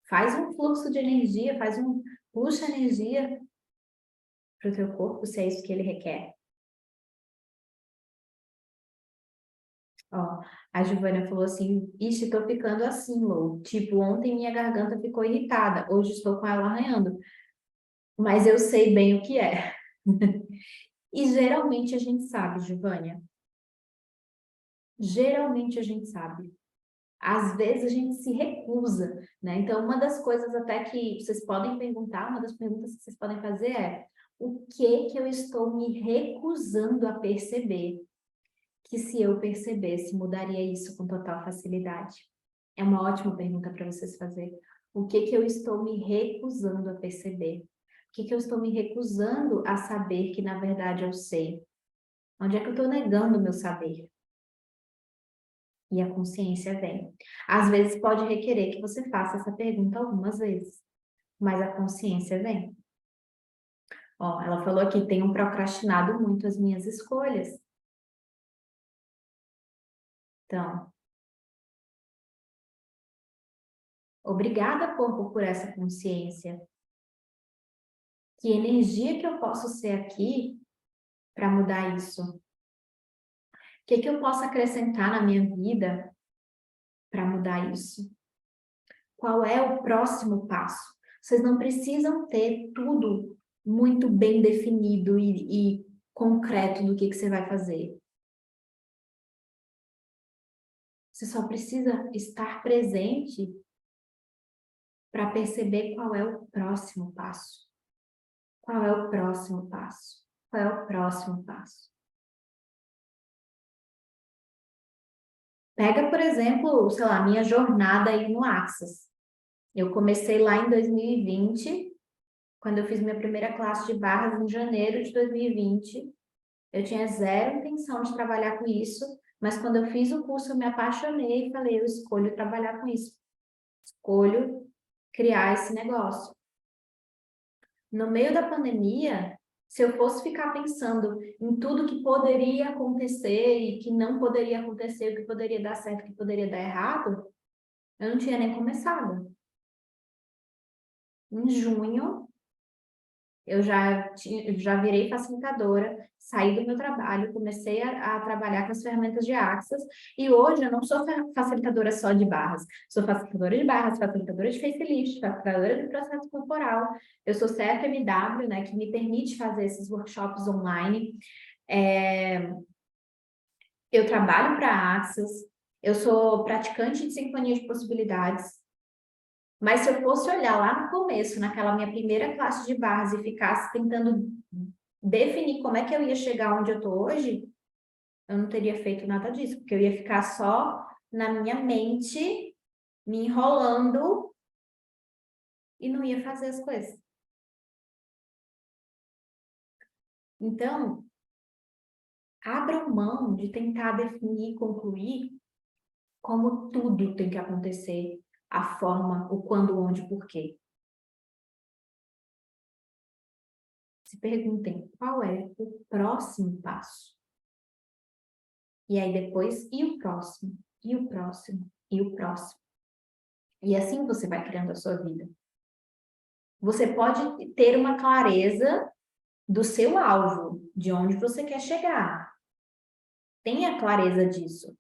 Faz um fluxo de energia, puxa energia para o teu corpo, se é isso que ele requer. Ó, a Giovana falou assim, ixi, tô ficando assim, Lou. Tipo, ontem minha garganta ficou irritada, hoje estou com ela arranhando. Mas eu sei bem o que é. E geralmente a gente sabe, Giovânia. Geralmente a gente sabe. Às vezes a gente se recusa, né? Então, uma das coisas até que vocês podem perguntar, uma das perguntas que vocês podem fazer é: o que eu estou me recusando a perceber? Que se eu percebesse, mudaria isso com total facilidade? É uma ótima pergunta para vocês fazerem. O que eu estou me recusando a perceber? O que eu estou me recusando a saber que, na verdade, eu sei? Onde é que eu estou negando o meu saber? E a consciência vem. Às vezes pode requerer que você faça essa pergunta algumas vezes, mas a consciência vem. Ó, ela falou aqui, tenho procrastinado muito as minhas escolhas. Então, obrigada, corpo, por essa consciência. Que energia que eu posso ser aqui para mudar isso? O que eu posso acrescentar na minha vida para mudar isso? Qual é o próximo passo? Vocês não precisam ter tudo muito bem definido e concreto do que você vai fazer. Você só precisa estar presente para perceber qual é o próximo passo. Qual é o próximo passo? Qual é o próximo passo? Pega, por exemplo, sei lá, minha jornada aí no Axis. Eu comecei lá em 2020, quando eu fiz minha primeira classe de barras em janeiro de 2020. Eu tinha zero intenção de trabalhar com isso, mas quando eu fiz o curso eu me apaixonei e falei, eu escolho trabalhar com isso. Escolho criar esse negócio. No meio da pandemia, se eu fosse ficar pensando em tudo que poderia acontecer e que não poderia acontecer, o que poderia dar certo, o que poderia dar errado, eu não tinha nem começado. Em junho, eu já virei facilitadora, saí do meu trabalho, comecei a trabalhar com as ferramentas de Axis, e hoje eu não sou facilitadora só de barras, sou facilitadora de barras, facilitadora de facelift, facilitadora de processo corporal, eu sou CFMW, né, que me permite fazer esses workshops online, eu trabalho para a Axis, eu sou praticante de sinfonia de possibilidades, mas se eu fosse olhar lá no começo, naquela minha primeira classe de barras e ficasse tentando definir como é que eu ia chegar onde eu estou hoje, eu não teria feito nada disso, porque eu ia ficar só na minha mente, me enrolando e não ia fazer as coisas. Então, abram mão de tentar definir e concluir como tudo tem que acontecer, a forma, o quando, onde, o porquê. Se perguntem qual é o próximo passo. E aí depois, e o próximo? E o próximo? E o próximo? E assim você vai criando a sua vida. Você pode ter uma clareza do seu alvo, de onde você quer chegar. Tenha clareza disso.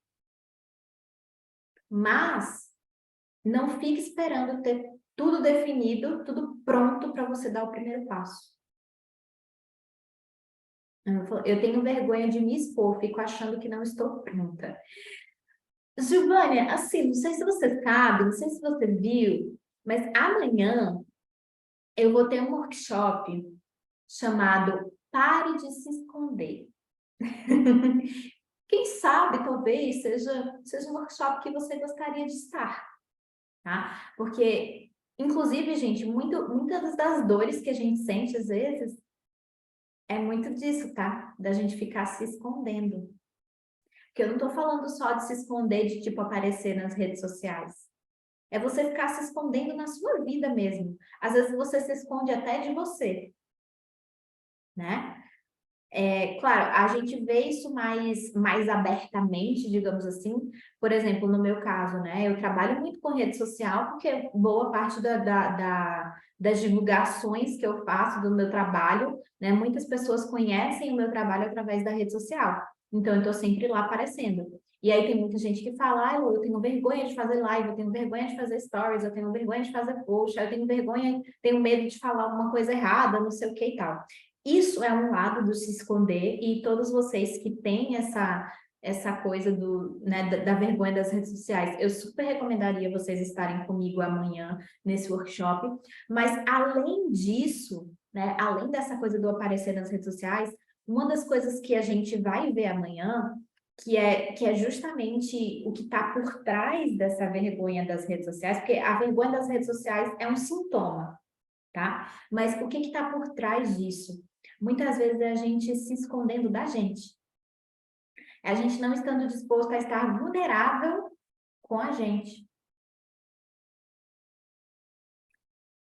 Mas não fique esperando ter tudo definido, tudo pronto para você dar o primeiro passo. Eu tenho vergonha de me expor, fico achando que não estou pronta. Giovânia, assim, não sei se você sabe, não sei se você viu, mas amanhã eu vou ter um workshop chamado Pare de se esconder. Quem sabe, talvez, seja um workshop que você gostaria de estar, tá? Porque, inclusive, gente, muitas das dores que a gente sente, às vezes, é muito disso, tá? Da gente ficar se escondendo. Porque eu não tô falando só de se esconder, de, tipo, aparecer nas redes sociais. É você ficar se escondendo na sua vida mesmo. Às vezes você se esconde até de você, né? Claro, a gente vê isso mais abertamente, digamos assim. Por exemplo, no meu caso, né? Eu trabalho muito com rede social, porque boa parte das divulgações que eu faço do meu trabalho, né? Muitas pessoas conhecem o meu trabalho através da rede social. Então, eu estou sempre lá aparecendo. E aí tem muita gente que fala, ah, eu tenho vergonha de fazer live, eu tenho vergonha de fazer stories, eu tenho vergonha de fazer post, eu tenho vergonha, tenho medo de falar alguma coisa errada, não sei o que e tal. Isso é um lado do se esconder, e todos vocês que têm essa coisa né, da vergonha das redes sociais, eu super recomendaria vocês estarem comigo amanhã nesse workshop. Mas além disso, né, além dessa coisa do aparecer nas redes sociais, uma das coisas que a gente vai ver amanhã, que é justamente o que está por trás dessa vergonha das redes sociais, porque a vergonha das redes sociais é um sintoma, tá? Mas o que está por trás disso? Muitas vezes é a gente se escondendo da gente. É a gente não estando disposto a estar vulnerável com a gente.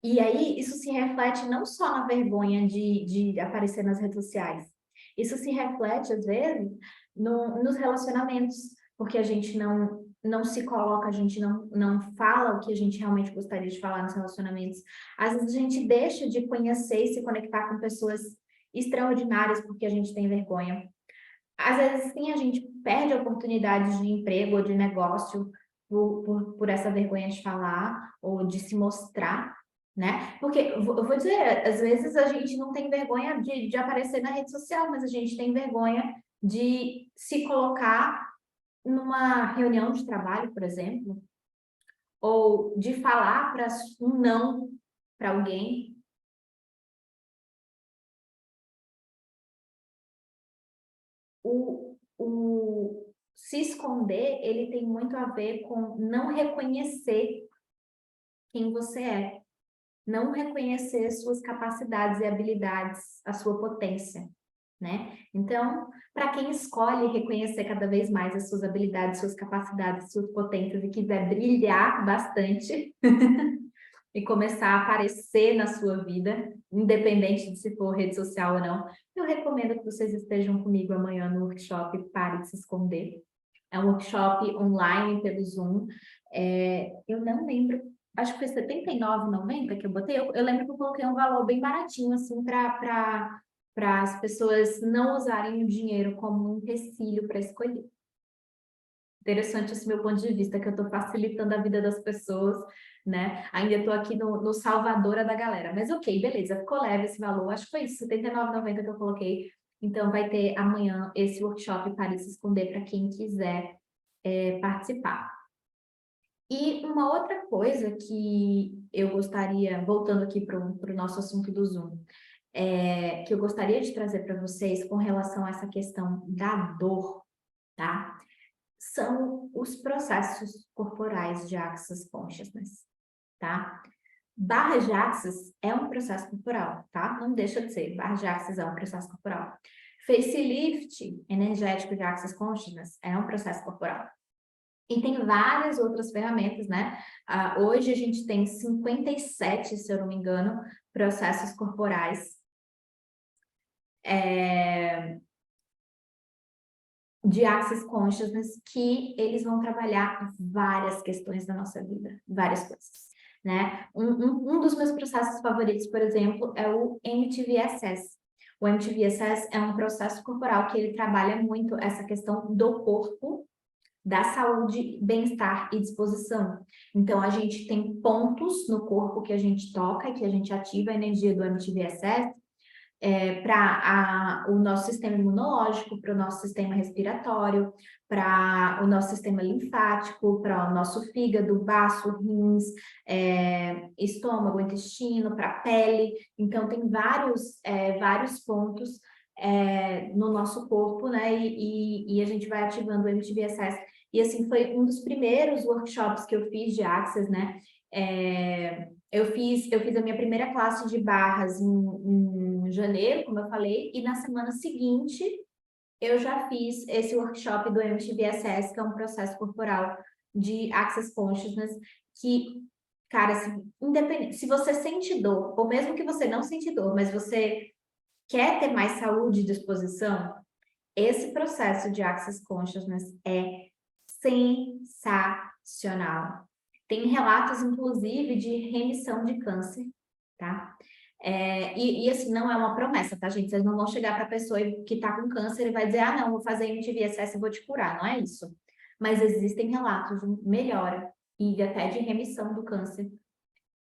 E aí, isso se reflete não só na vergonha de aparecer nas redes sociais. Isso se reflete, às vezes, nos relacionamentos, porque a gente não se coloca, a gente não fala o que a gente realmente gostaria de falar nos relacionamentos. Às vezes, a gente deixa de conhecer e se conectar com pessoas extraordinárias porque a gente tem vergonha. Às vezes, sim, a gente perde oportunidades de emprego ou de negócio por essa vergonha de falar ou de se mostrar, né? Porque, eu vou dizer, às vezes a gente não tem vergonha de aparecer na rede social, mas a gente tem vergonha de se colocar numa reunião de trabalho, por exemplo, ou de falar para um não para alguém. O se esconder, ele tem muito a ver com não reconhecer quem você é, não reconhecer suas capacidades e habilidades, a sua potência, né? Então, para quem escolhe reconhecer cada vez mais as suas habilidades, suas capacidades, suas potências e quiser brilhar bastante e começar a aparecer na sua vida, independente de se for rede social ou não, eu recomendo que vocês estejam comigo amanhã no workshop Pare de Se Esconder. É um workshop online pelo Zoom. Eu não lembro, acho que foi R$ 79,90 que eu botei. Eu lembro que eu coloquei um valor bem baratinho, assim, para as pessoas não usarem o dinheiro como um empecilho para escolher. Interessante esse meu ponto de vista, que eu estou facilitando a vida das pessoas, né? Ainda estou aqui no salvadora da galera. Mas ok, beleza, ficou leve esse valor. Acho que foi isso, R$ 79,90 que eu coloquei. Então, vai ter amanhã esse workshop para se esconder para quem quiser participar. E uma outra coisa que eu gostaria, voltando aqui para o nosso assunto do Zoom, que eu gostaria de trazer para vocês com relação a essa questão da dor, tá? São os processos corporais de Access Consciousness, tá? Barra de Access é um processo corporal, tá? Não deixa de ser. Barra de Access é um processo corporal. Facelift energético de Access Consciousness é um processo corporal. E tem várias outras ferramentas, né? Hoje a gente tem 57, se eu não me engano, processos corporais de Access Consciousness que eles vão trabalhar várias questões da nossa vida, várias coisas, né? Um dos meus processos favoritos, por exemplo, é o MTVSS. O MTVSS é um processo corporal que ele trabalha muito essa questão do corpo, da saúde, bem-estar e disposição. Então, a gente tem pontos no corpo que a gente toca e que a gente ativa a energia do MTVSS para o nosso sistema imunológico, para o nosso sistema respiratório, para o nosso sistema linfático, para o nosso fígado, baço, rins, estômago, intestino, para a pele. Então, tem vários pontos no nosso corpo, né? E a gente vai ativando o MTBSS. E assim, foi um dos primeiros workshops que eu fiz de Access, né? Eu fiz a minha primeira classe de barras em janeiro, como eu falei, e na semana seguinte eu já fiz esse workshop do MTBSS, que é um processo corporal de Access Consciousness, que, cara, independente, se você sente dor, ou mesmo que você não sente dor, mas você quer ter mais saúde e disposição, esse processo de Access Consciousness é sensacional. Tem relatos, inclusive, de remissão de câncer, tá? E assim, não é uma promessa, tá, gente? Vocês não vão chegar para a pessoa que está com câncer e vai dizer, não, vou fazer MTVSS e vou te curar. Não é isso. Mas existem relatos de melhora e até de remissão do câncer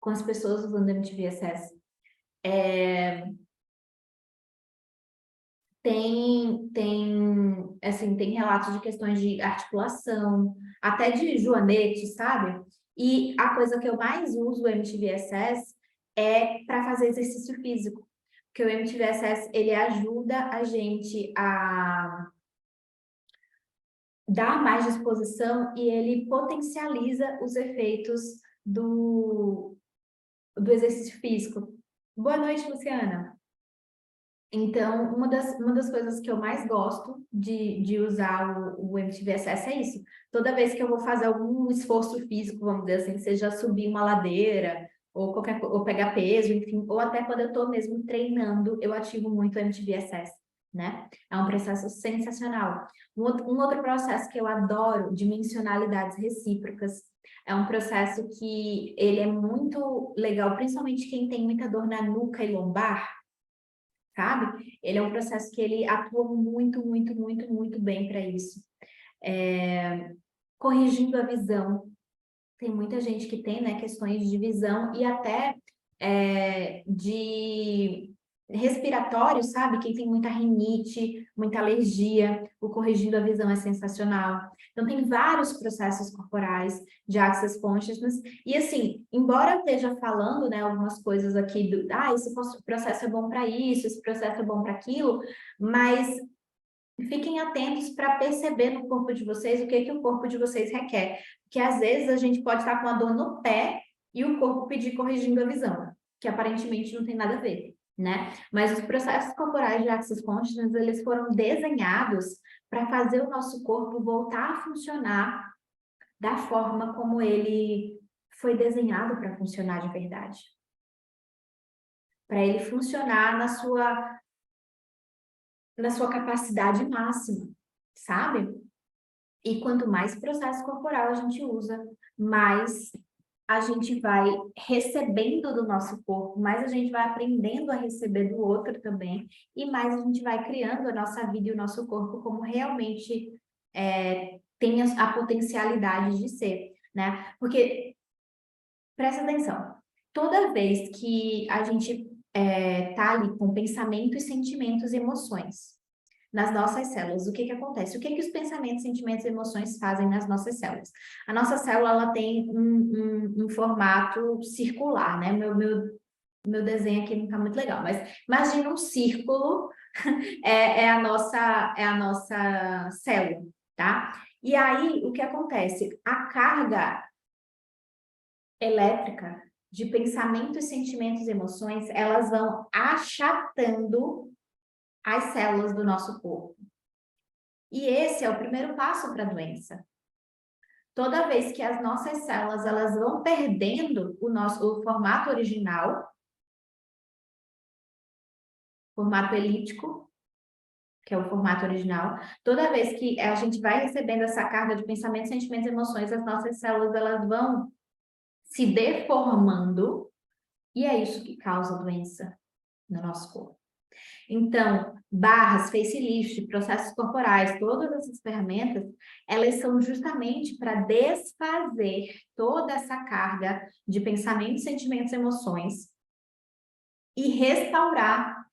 com as pessoas usando MTVSS. Tem relatos de questões de articulação, até de joanete, sabe? E a coisa que eu mais uso o MTVSS é para fazer exercício físico, porque o MTVSS, ele ajuda a gente a dar mais disposição e ele potencializa os efeitos do exercício físico. Boa noite, Luciana. Então, uma das coisas que eu mais gosto de usar o MTVSS é isso. Toda vez que eu vou fazer algum esforço físico, vamos dizer assim, seja subir uma ladeira ou pegar peso, enfim, ou até quando eu estou mesmo treinando, eu ativo muito o MTBSS, né? É um processo sensacional. Um outro processo que eu adoro, dimensionalidades recíprocas, é um processo que ele é muito legal, principalmente quem tem muita dor na nuca e lombar, sabe? Ele é um processo que ele atua muito, muito, muito, muito bem para isso. Corrigindo a visão. Tem muita gente que tem, né, questões de visão e até de respiratório, sabe? Quem tem muita rinite, muita alergia, o corrigindo a visão é sensacional. Então, tem vários processos corporais de Access Consciousness. E, assim, embora eu esteja falando, né, algumas coisas aqui esse processo é bom para isso, esse processo é bom para aquilo, mas fiquem atentos para perceber no corpo de vocês o que que o corpo de vocês requer. Porque às vezes a gente pode estar com a dor no pé e o corpo pedir corrigindo a visão, que aparentemente não tem nada a ver, né? Mas os processos corporais de Access Consciousness, eles foram desenhados para fazer o nosso corpo voltar a funcionar da forma como ele foi desenhado para funcionar de verdade. Para ele funcionar na sua capacidade máxima, sabe? E quanto mais processo corporal a gente usa, mais a gente vai recebendo do nosso corpo, mais a gente vai aprendendo a receber do outro também, e mais a gente vai criando a nossa vida e o nosso corpo como realmente tem a potencialidade de ser, né? Porque, presta atenção, toda vez que a gente tá ali com pensamentos, sentimentos e emoções, nas nossas células. O que que acontece? O que que os pensamentos, sentimentos e emoções fazem nas nossas células? A nossa célula, ela tem um formato circular, né? Meu desenho aqui não está muito legal, mas imagina um círculo, é a nossa célula, tá? E aí, o que acontece? A carga elétrica de pensamentos, sentimentos e emoções, elas vão achatando as células do nosso corpo. E esse é o primeiro passo para a doença. Toda vez que as nossas células elas vão perdendo o formato original, formato elíptico, que é o formato original, toda vez que a gente vai recebendo essa carga de pensamentos, sentimentos e emoções, as nossas células elas vão se deformando e é isso que causa doença no nosso corpo. Então, barras, facelift, processos corporais, todas essas ferramentas, elas são justamente para desfazer toda essa carga de pensamentos, sentimentos, emoções e restaurar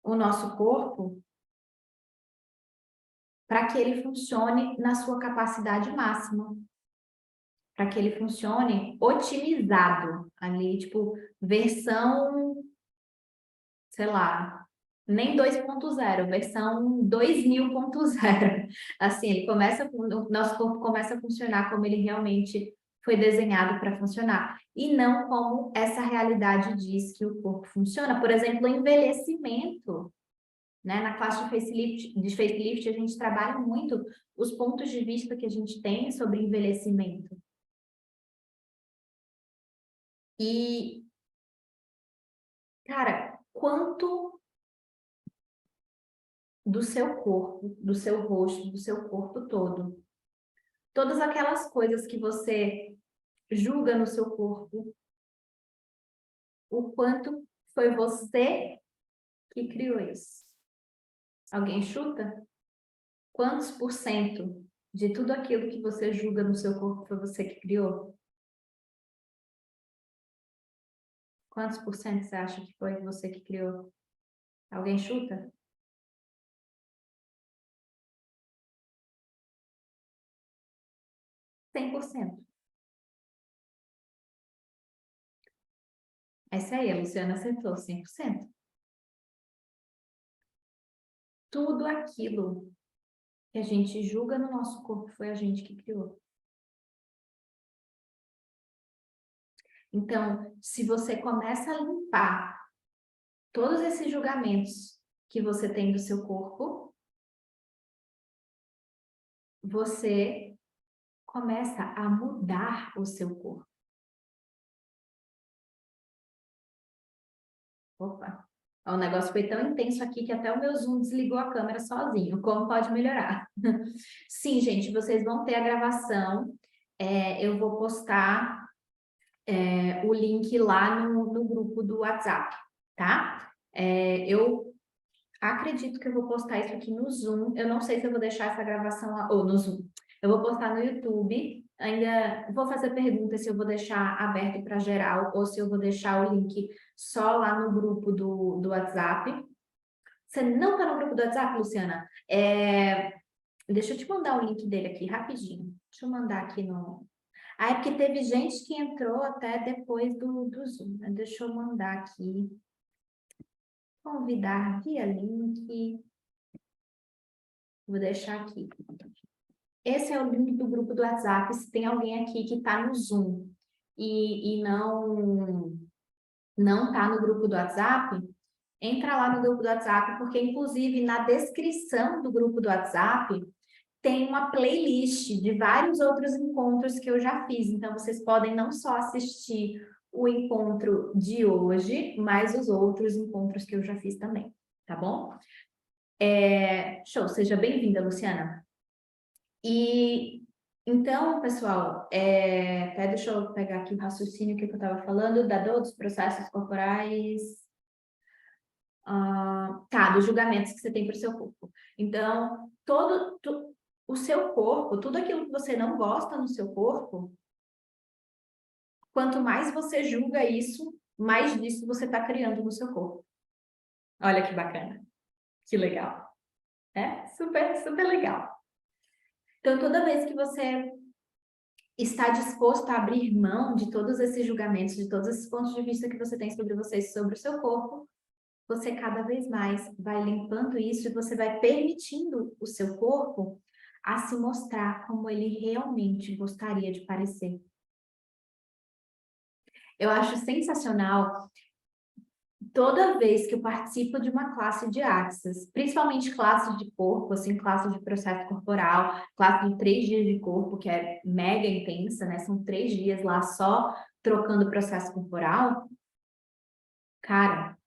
o nosso corpo para que ele funcione na sua capacidade máxima, para que ele funcione otimizado ali, tipo, versão, sei lá, nem 2.0, versão 2000.0. Assim, o nosso corpo começa a funcionar como ele realmente foi desenhado para funcionar, e não como essa realidade diz que o corpo funciona. Por exemplo, o envelhecimento, né? Na classe de facelift, a gente trabalha muito os pontos de vista que a gente tem sobre envelhecimento. E, cara, quanto do seu corpo, do seu rosto, do seu corpo todo. Todas aquelas coisas que você julga no seu corpo, o quanto foi você que criou isso. Alguém chuta? Quantos por cento de tudo aquilo que você julga no seu corpo foi você que criou? Quantos por cento você acha que foi você que criou? Alguém chuta? 100%. Essa aí, a Luciana acertou, 100%. Tudo aquilo que a gente julga no nosso corpo foi a gente que criou. Então, se você começa a limpar todos esses julgamentos que você tem do seu corpo, você começa a mudar o seu corpo. Opa. O negócio foi tão intenso aqui que até o meu Zoom desligou a câmera sozinho. Como pode melhorar? Sim, gente, vocês vão ter a gravação. Eu vou postar o link lá no grupo do WhatsApp, tá? Eu acredito que eu vou postar isso aqui no Zoom. Eu não sei se eu vou deixar essa gravação lá, ou no Zoom. Eu vou postar no YouTube. Ainda vou fazer pergunta se eu vou deixar aberto para geral ou se eu vou deixar o link só lá no grupo do WhatsApp. Você não está no grupo do WhatsApp, Luciana? Deixa eu te mandar o link dele aqui rapidinho. Deixa eu mandar aqui no... Ah, é porque teve gente que entrou até depois do Zoom, né? Deixa eu mandar aqui. Convidar via link. Vou deixar aqui. Esse é o link do grupo do WhatsApp. Se tem alguém aqui que está no Zoom e não está no grupo do WhatsApp, entra lá no grupo do WhatsApp, porque inclusive na descrição do grupo do WhatsApp tem uma playlist de vários outros encontros que eu já fiz. Então, vocês podem não só assistir o encontro de hoje, mas os outros encontros que eu já fiz também, tá bom? Show, seja bem-vinda, Luciana. E então, pessoal, até deixa eu pegar aqui o raciocínio que eu estava falando, da dor dos processos corporais, dos julgamentos que você tem para o seu corpo. Então, o seu corpo, tudo aquilo que você não gosta no seu corpo, quanto mais você julga isso, mais disso você está criando no seu corpo. Olha que bacana, que legal. Super, super legal. Então, toda vez que você está disposto a abrir mão de todos esses julgamentos, de todos esses pontos de vista que você tem sobre você e sobre o seu corpo, você cada vez mais vai limpando isso e você vai permitindo o seu corpo a se mostrar como ele realmente gostaria de parecer. Eu acho sensacional toda vez que eu participo de uma classe de Axis, principalmente classes de corpo, assim, classe de processo corporal, classe de 3 dias de corpo, que é mega intensa, né? São 3 dias lá só trocando processo corporal. Cara,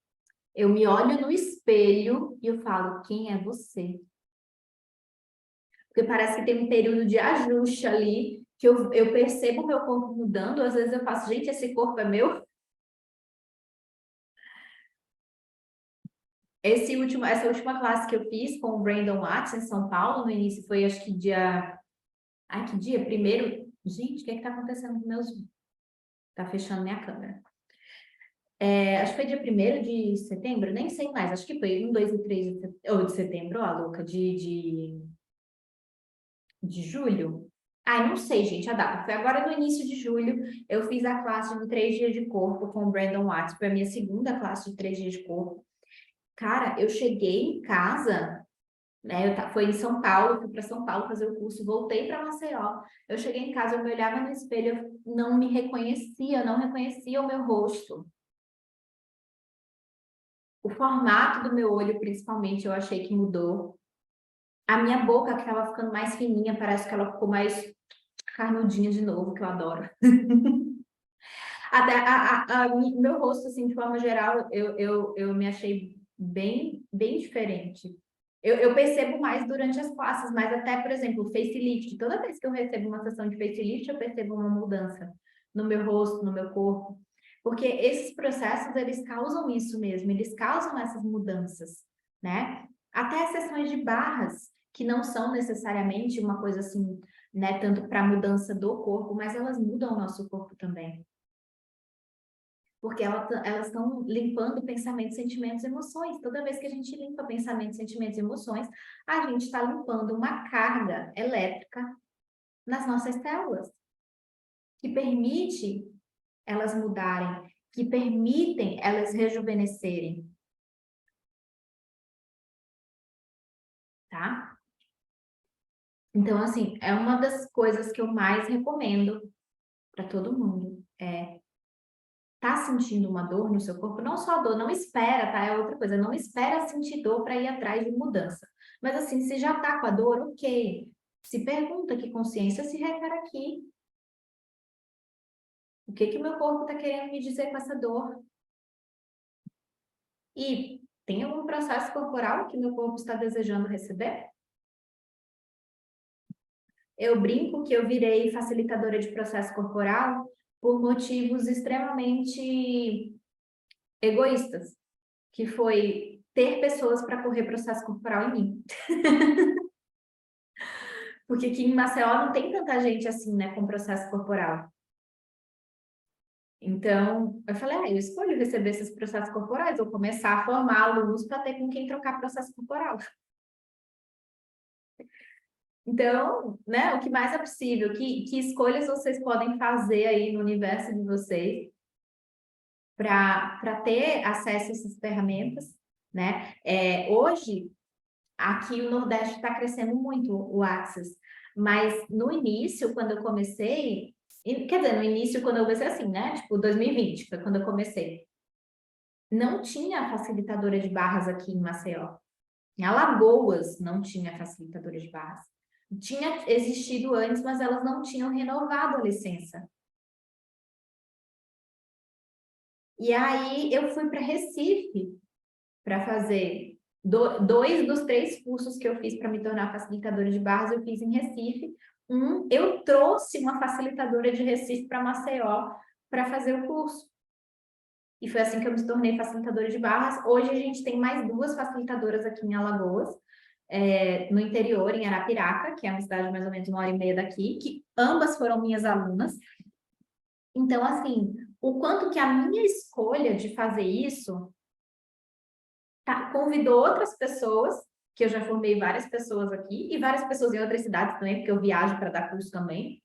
eu me olho no espelho e eu falo, quem é você? Porque parece que tem um período de ajuste ali, que eu percebo o meu corpo mudando, às vezes eu faço, gente, esse corpo é meu? Essa última classe que eu fiz com o Brandon Watts em São Paulo, no início foi, acho que dia... Ai, que dia? Primeiro... Gente, o que é que tá acontecendo com meus... Tá fechando minha câmera. Acho que foi dia 1º de setembro, nem sei mais, acho que foi 1, 2 e 3 de setembro, ó, louca, de julho. Ai, não sei, gente, a data. Foi agora no início de julho, eu fiz a classe de 3 dias de corpo com o Brandon Watts, foi a minha segunda classe de 3 dias de corpo. Cara, eu cheguei em casa, né? Foi em São Paulo, fui para São Paulo fazer o curso, voltei para Maceió. Eu cheguei em casa, eu me olhava no espelho, eu não me reconhecia, não reconhecia o meu rosto. O formato do meu olho, principalmente, eu achei que mudou. A minha boca, que estava ficando mais fininha, parece que ela ficou mais carnudinha de novo, que eu adoro. Até meu rosto, assim, de forma geral, eu me achei bem, bem diferente. Eu percebo mais durante as classes, mas até, por exemplo, facelift. Toda vez que eu recebo uma sessão de facelift, eu percebo uma mudança no meu rosto, no meu corpo. Porque esses processos, eles causam isso mesmo, eles causam essas mudanças, né? Até as sessões de barras, que não são necessariamente uma coisa assim, né, tanto para mudança do corpo, mas elas mudam o nosso corpo também. Porque elas estão limpando pensamentos, sentimentos e emoções. Toda vez que a gente limpa pensamentos, sentimentos e emoções, a gente está limpando uma carga elétrica nas nossas células, que permite elas mudarem, que permitem elas rejuvenescerem, tá? Então, assim, é uma das coisas que eu mais recomendo para todo mundo, tá sentindo uma dor no seu corpo, não só dor, não espera, tá? É outra coisa, não espera sentir dor para ir atrás de mudança. Mas assim, se já tá com a dor, ok. Se pergunta que consciência se requer aqui. O que que meu corpo tá querendo me dizer com essa dor? E tem algum processo corporal que meu corpo está desejando receber? Eu brinco que eu virei facilitadora de processo corporal por motivos extremamente egoístas, que foi ter pessoas para correr processo corporal em mim. Porque aqui em Maceió não tem tanta gente assim, né, com processo corporal. Então, eu falei, eu escolho receber esses processos corporais, vou começar a formar alunos para ter com quem trocar processo corporal. Então, né, o que mais é possível, que escolhas vocês podem fazer aí no universo de vocês para ter acesso a essas ferramentas, né? Hoje, aqui o Nordeste está crescendo muito o Access, mas no início, quando eu comecei, quer dizer, no início, quando eu comecei assim, né? Tipo, 2020, foi quando eu comecei. Não tinha facilitadora de barras aqui em Maceió. Em Alagoas não tinha facilitadora de barras. Tinha existido antes, mas elas não tinham renovado a licença. E aí eu fui para Recife para fazer dois dos 3 cursos que eu fiz para me tornar facilitadora de barras, eu fiz em Recife. Eu trouxe uma facilitadora de Recife para Maceió para fazer o curso. E foi assim que eu me tornei facilitadora de barras. Hoje a gente tem mais 2 facilitadoras aqui em Alagoas, no interior, em Arapiraca, que é uma cidade mais ou menos 1h30 daqui, que ambas foram minhas alunas. Então, assim, o quanto que a minha escolha de fazer isso convidou outras pessoas, que eu já formei várias pessoas aqui, e várias pessoas em outras cidades também, porque eu viajo para dar curso também.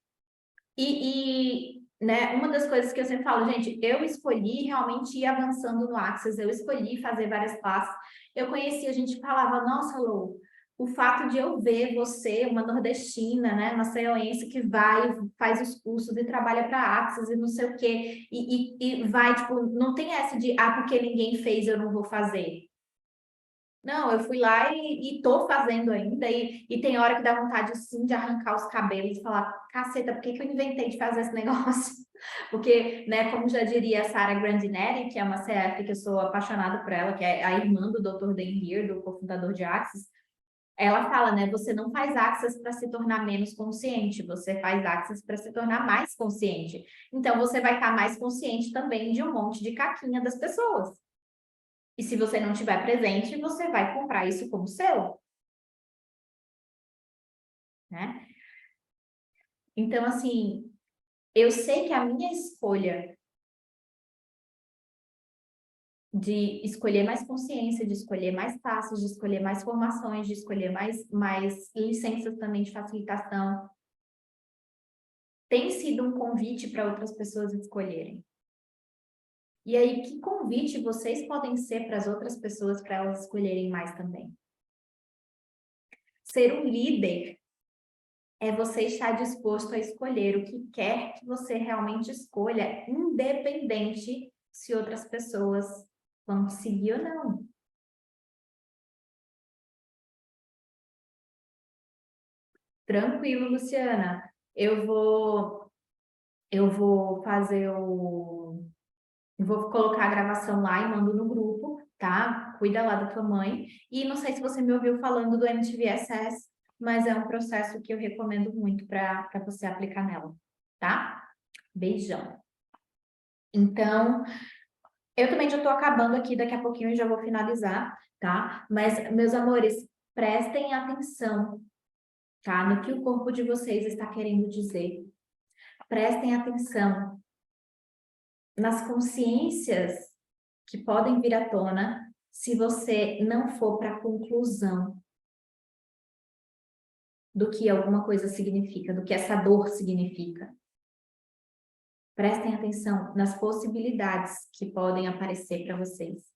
Né, uma das coisas que eu sempre falo, gente, eu escolhi realmente ir avançando no Access, eu escolhi fazer várias classes. Eu conheci, a gente falava, nossa, Lou, o fato de eu ver você, uma nordestina, né, maceioense, que vai, faz os cursos e trabalha para Access e não sei o quê, e vai, tipo, não tem essa de, porque ninguém fez, eu não vou fazer. Não, eu fui lá e tô fazendo ainda, e tem hora que dá vontade, sim, de arrancar os cabelos e falar, caceta, por que que eu inventei de fazer esse negócio? Porque, né, como já diria a Sarah Grandinelli, que é uma CF que eu sou apaixonada por ela, que é a irmã do Dr. Dan Heer, do cofundador de Axis, ela fala, né, você não faz Axis para se tornar menos consciente, você faz Axis para se tornar mais consciente. Então, você vai estar mais consciente também de um monte de caquinha das pessoas. E se você não estiver presente, você vai comprar isso como seu, né? Então, assim, eu sei que a minha escolha de escolher mais consciência, de escolher mais passos, de escolher mais formações, de escolher mais licenças também de facilitação, tem sido um convite para outras pessoas escolherem. E aí, que convite vocês podem ser para as outras pessoas para elas escolherem mais também? Ser um líder é você estar disposto a escolher o que quer que você realmente escolha, independente se outras pessoas vão seguir ou não. Tranquilo, Luciana. Eu vou fazer o eu vou colocar a gravação lá e mando no grupo, tá? Cuida lá da tua mãe. E não sei se você me ouviu falando do MTVSS, mas é um processo que eu recomendo muito para você aplicar nela, tá? Beijão. Então, eu também já estou acabando aqui, daqui a pouquinho eu já vou finalizar, tá? Mas, meus amores, prestem atenção, tá? No que o corpo de vocês está querendo dizer. Prestem atenção nas consciências que podem vir à tona se você não for para a conclusão do que alguma coisa significa, do que essa dor significa. Prestem atenção nas possibilidades que podem aparecer para vocês,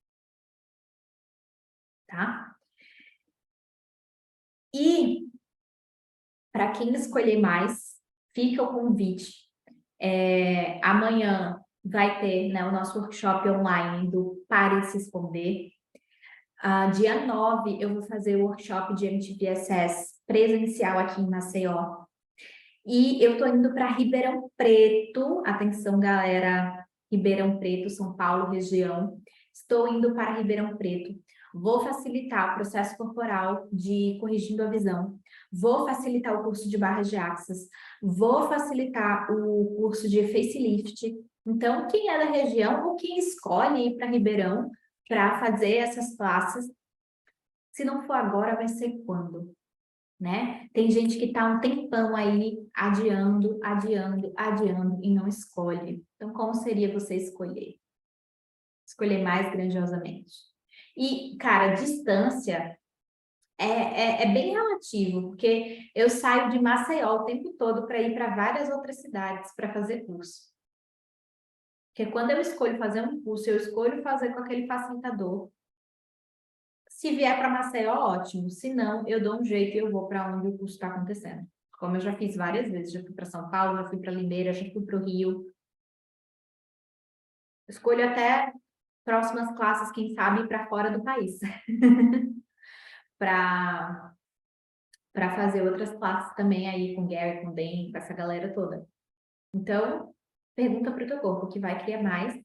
tá? E, para quem escolher mais, fica o convite. Amanhã vai ter, né, o nosso workshop online do Pare de Se Esconder. Dia 9, eu vou fazer o workshop de MTVSS presencial aqui em Maceió. E eu estou indo para Ribeirão Preto, atenção galera, Ribeirão Preto, São Paulo, região. estou indo para Ribeirão Preto, vou facilitar o processo corporal de corrigindo a visão, vou facilitar o curso de barras de axis, vou facilitar o curso de facelift. Então, quem é da região ou quem escolhe ir para Ribeirão para fazer essas classes, se não for agora, vai ser quando? Né? Tem gente que está um tempão aí adiando, adiando, adiando e não escolhe. Então, como seria você escolher? Escolher mais grandiosamente. E, cara, distância é bem relativo, porque eu saio de Maceió o tempo todo para ir para várias outras cidades para fazer curso. Porque quando eu escolho fazer um curso, eu escolho fazer com aquele facilitador. Se vier para Maceió, ótimo. Se não, eu dou um jeito e eu vou para onde o curso está acontecendo. Como eu já fiz várias vezes. Já fui para São Paulo, já fui para Limeira, já fui para o Rio. Escolho até próximas classes, quem sabe, para fora do país. para fazer outras classes também aí com o Gary, com o Dan, com essa galera toda. Então, pergunta para o teu corpo, que vai criar mais.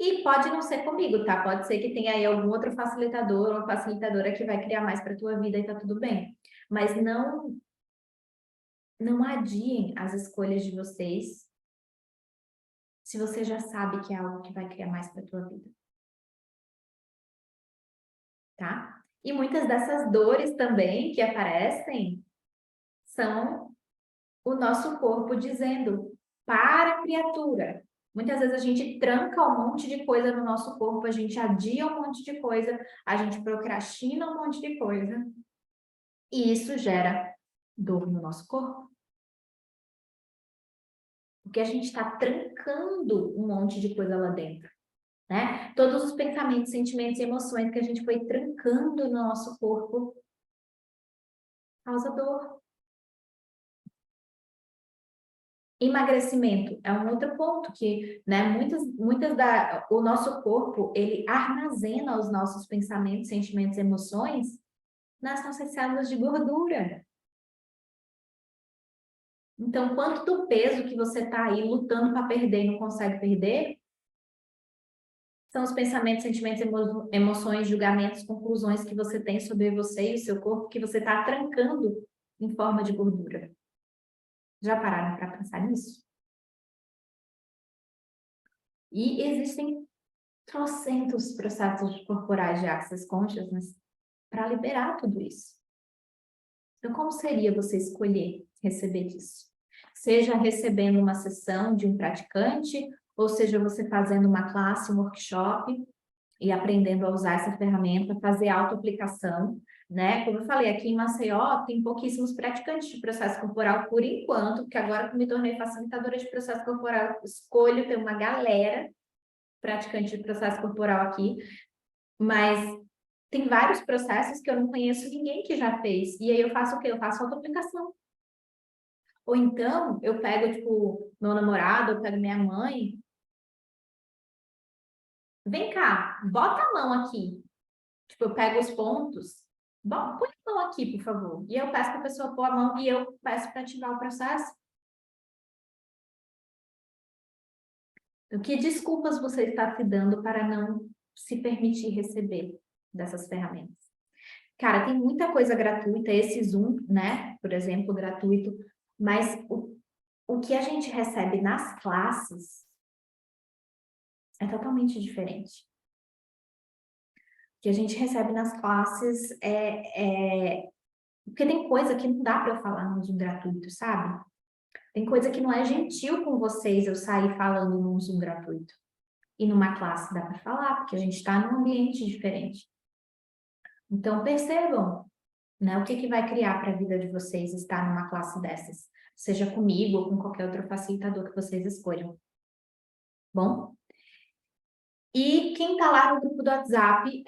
E pode não ser comigo, tá? Pode ser que tenha aí algum outro facilitador ou facilitadora que vai criar mais para tua vida e tá tudo bem. Mas não adiem as escolhas de vocês se você já sabe que é algo que vai criar mais para tua vida. Tá? E muitas dessas dores também que aparecem são o nosso corpo dizendo: para, criatura. Muitas vezes a gente tranca um monte de coisa no nosso corpo, a gente adia um monte de coisa, a gente procrastina um monte de coisa. E isso gera dor no nosso corpo. Porque a gente está trancando um monte de coisa lá dentro. Né? Todos os pensamentos, sentimentos e emoções que a gente foi trancando no nosso corpo causa dor. Emagrecimento é um outro ponto que, né, o nosso corpo, ele armazena os nossos pensamentos, sentimentos e emoções nas nossas células de gordura. Então, quanto do peso que você está aí lutando para perder e não consegue perder, são os pensamentos, sentimentos, emoções, julgamentos, conclusões que você tem sobre você e o seu corpo que você está trancando em forma de gordura. Já pararam para pensar nisso? E existem trocentos processos corporais de access consciousness para liberar tudo isso. Então, como seria você escolher receber disso? Seja recebendo uma sessão de um praticante, ou seja você fazendo uma classe, um workshop e aprendendo a usar essa ferramenta, fazer auto-aplicação, né? Como eu falei, aqui em Maceió tem pouquíssimos praticantes de processo corporal por enquanto, porque agora que me tornei facilitadora de processo corporal, escolho ter uma galera praticante de processo corporal aqui, mas tem vários processos que eu não conheço ninguém que já fez. E aí eu faço o quê? Eu faço auto-aplicação. Ou então, eu pego, tipo, meu namorado, eu pego minha mãe. Vem cá, bota a mão aqui. Tipo, eu pego os pontos. Bom, põe a mão aqui, por favor. E eu peço para a pessoa pôr a mão e eu peço para ativar o processo. Então, que desculpas você está se dando para não se permitir receber dessas ferramentas? Cara, tem muita coisa gratuita, esse Zoom, né? Por exemplo, gratuito, mas o que a gente recebe nas classes é totalmente diferente. O que a gente recebe nas classes porque tem coisa que não dá para eu falar no Zoom gratuito, sabe? Tem coisa que não é gentil com vocês eu sair falando num Zoom gratuito. E numa classe dá para falar, porque a gente está num ambiente diferente. Então, percebam, né, o que vai criar para a vida de vocês estar numa classe dessas. Seja comigo ou com qualquer outro facilitador que vocês escolham. Bom? E quem está lá no grupo do WhatsApp,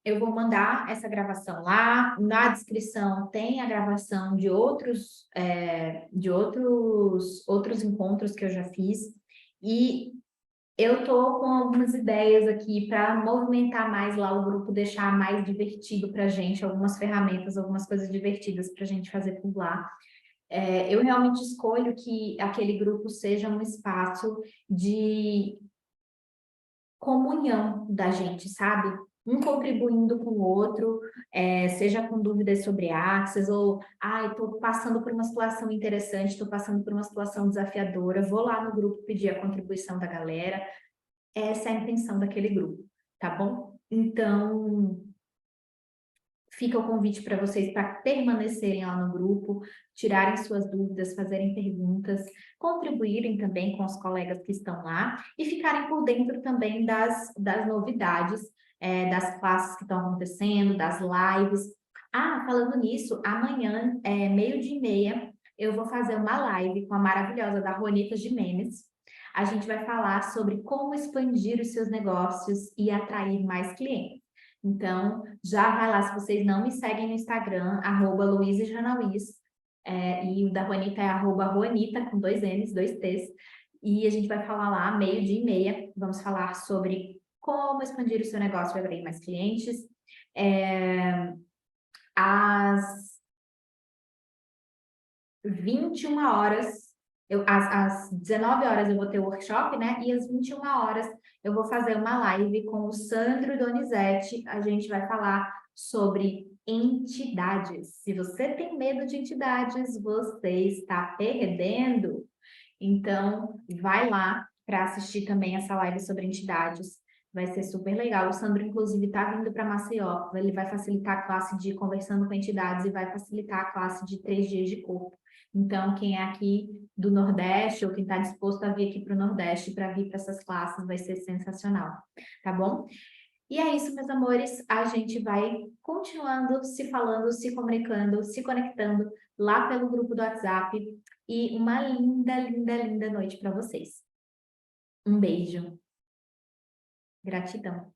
eu vou mandar essa gravação lá. Na descrição tem a gravação de outros encontros que eu já fiz. E eu estou com algumas ideias aqui para movimentar mais lá o grupo, deixar mais divertido para a gente, algumas ferramentas, algumas coisas divertidas para a gente fazer por lá. Eu realmente escolho que aquele grupo seja um espaço de comunhão da gente, sabe? Um contribuindo com o outro, seja com dúvidas sobre Axis, ou, estou passando por uma situação interessante, estou passando por uma situação desafiadora, vou lá no grupo pedir a contribuição da galera. Essa é a intenção daquele grupo, tá bom? Então, fica o convite para vocês para permanecerem lá no grupo, tirarem suas dúvidas, fazerem perguntas, contribuírem também com os colegas que estão lá e ficarem por dentro também das novidades, das classes que estão acontecendo, das lives. Falando nisso, amanhã, 12h30, eu vou fazer uma live com a maravilhosa da Juanita Gimenez. A gente vai falar sobre como expandir os seus negócios e atrair mais clientes. Então, já vai lá, se vocês não me seguem no Instagram, @luizajanauís, e o da Juanita é @Juanita, com 2 N's, 2 T's, e a gente vai falar lá, 12h30, vamos falar sobre como expandir o seu negócio e atrair mais clientes. Às 21 horas, às 19 horas eu vou ter o workshop, né? E às 21 horas eu vou fazer uma live com o Sandro Donizete. A gente vai falar sobre entidades. Se você tem medo de entidades, você está perdendo. Então, vai lá para assistir também essa live sobre entidades. Vai ser super legal. O Sandro, inclusive, está vindo para Maceió. Ele vai facilitar a classe de conversando com entidades e vai facilitar a classe de 3 dias de corpo. Então, quem é aqui do Nordeste ou quem está disposto a vir aqui para o Nordeste para vir para essas classes vai ser sensacional, tá bom? E é isso, meus amores. A gente vai continuando se falando, se comunicando, se conectando lá pelo grupo do WhatsApp. E uma linda, linda, linda noite para vocês. Um beijo. Gratidão.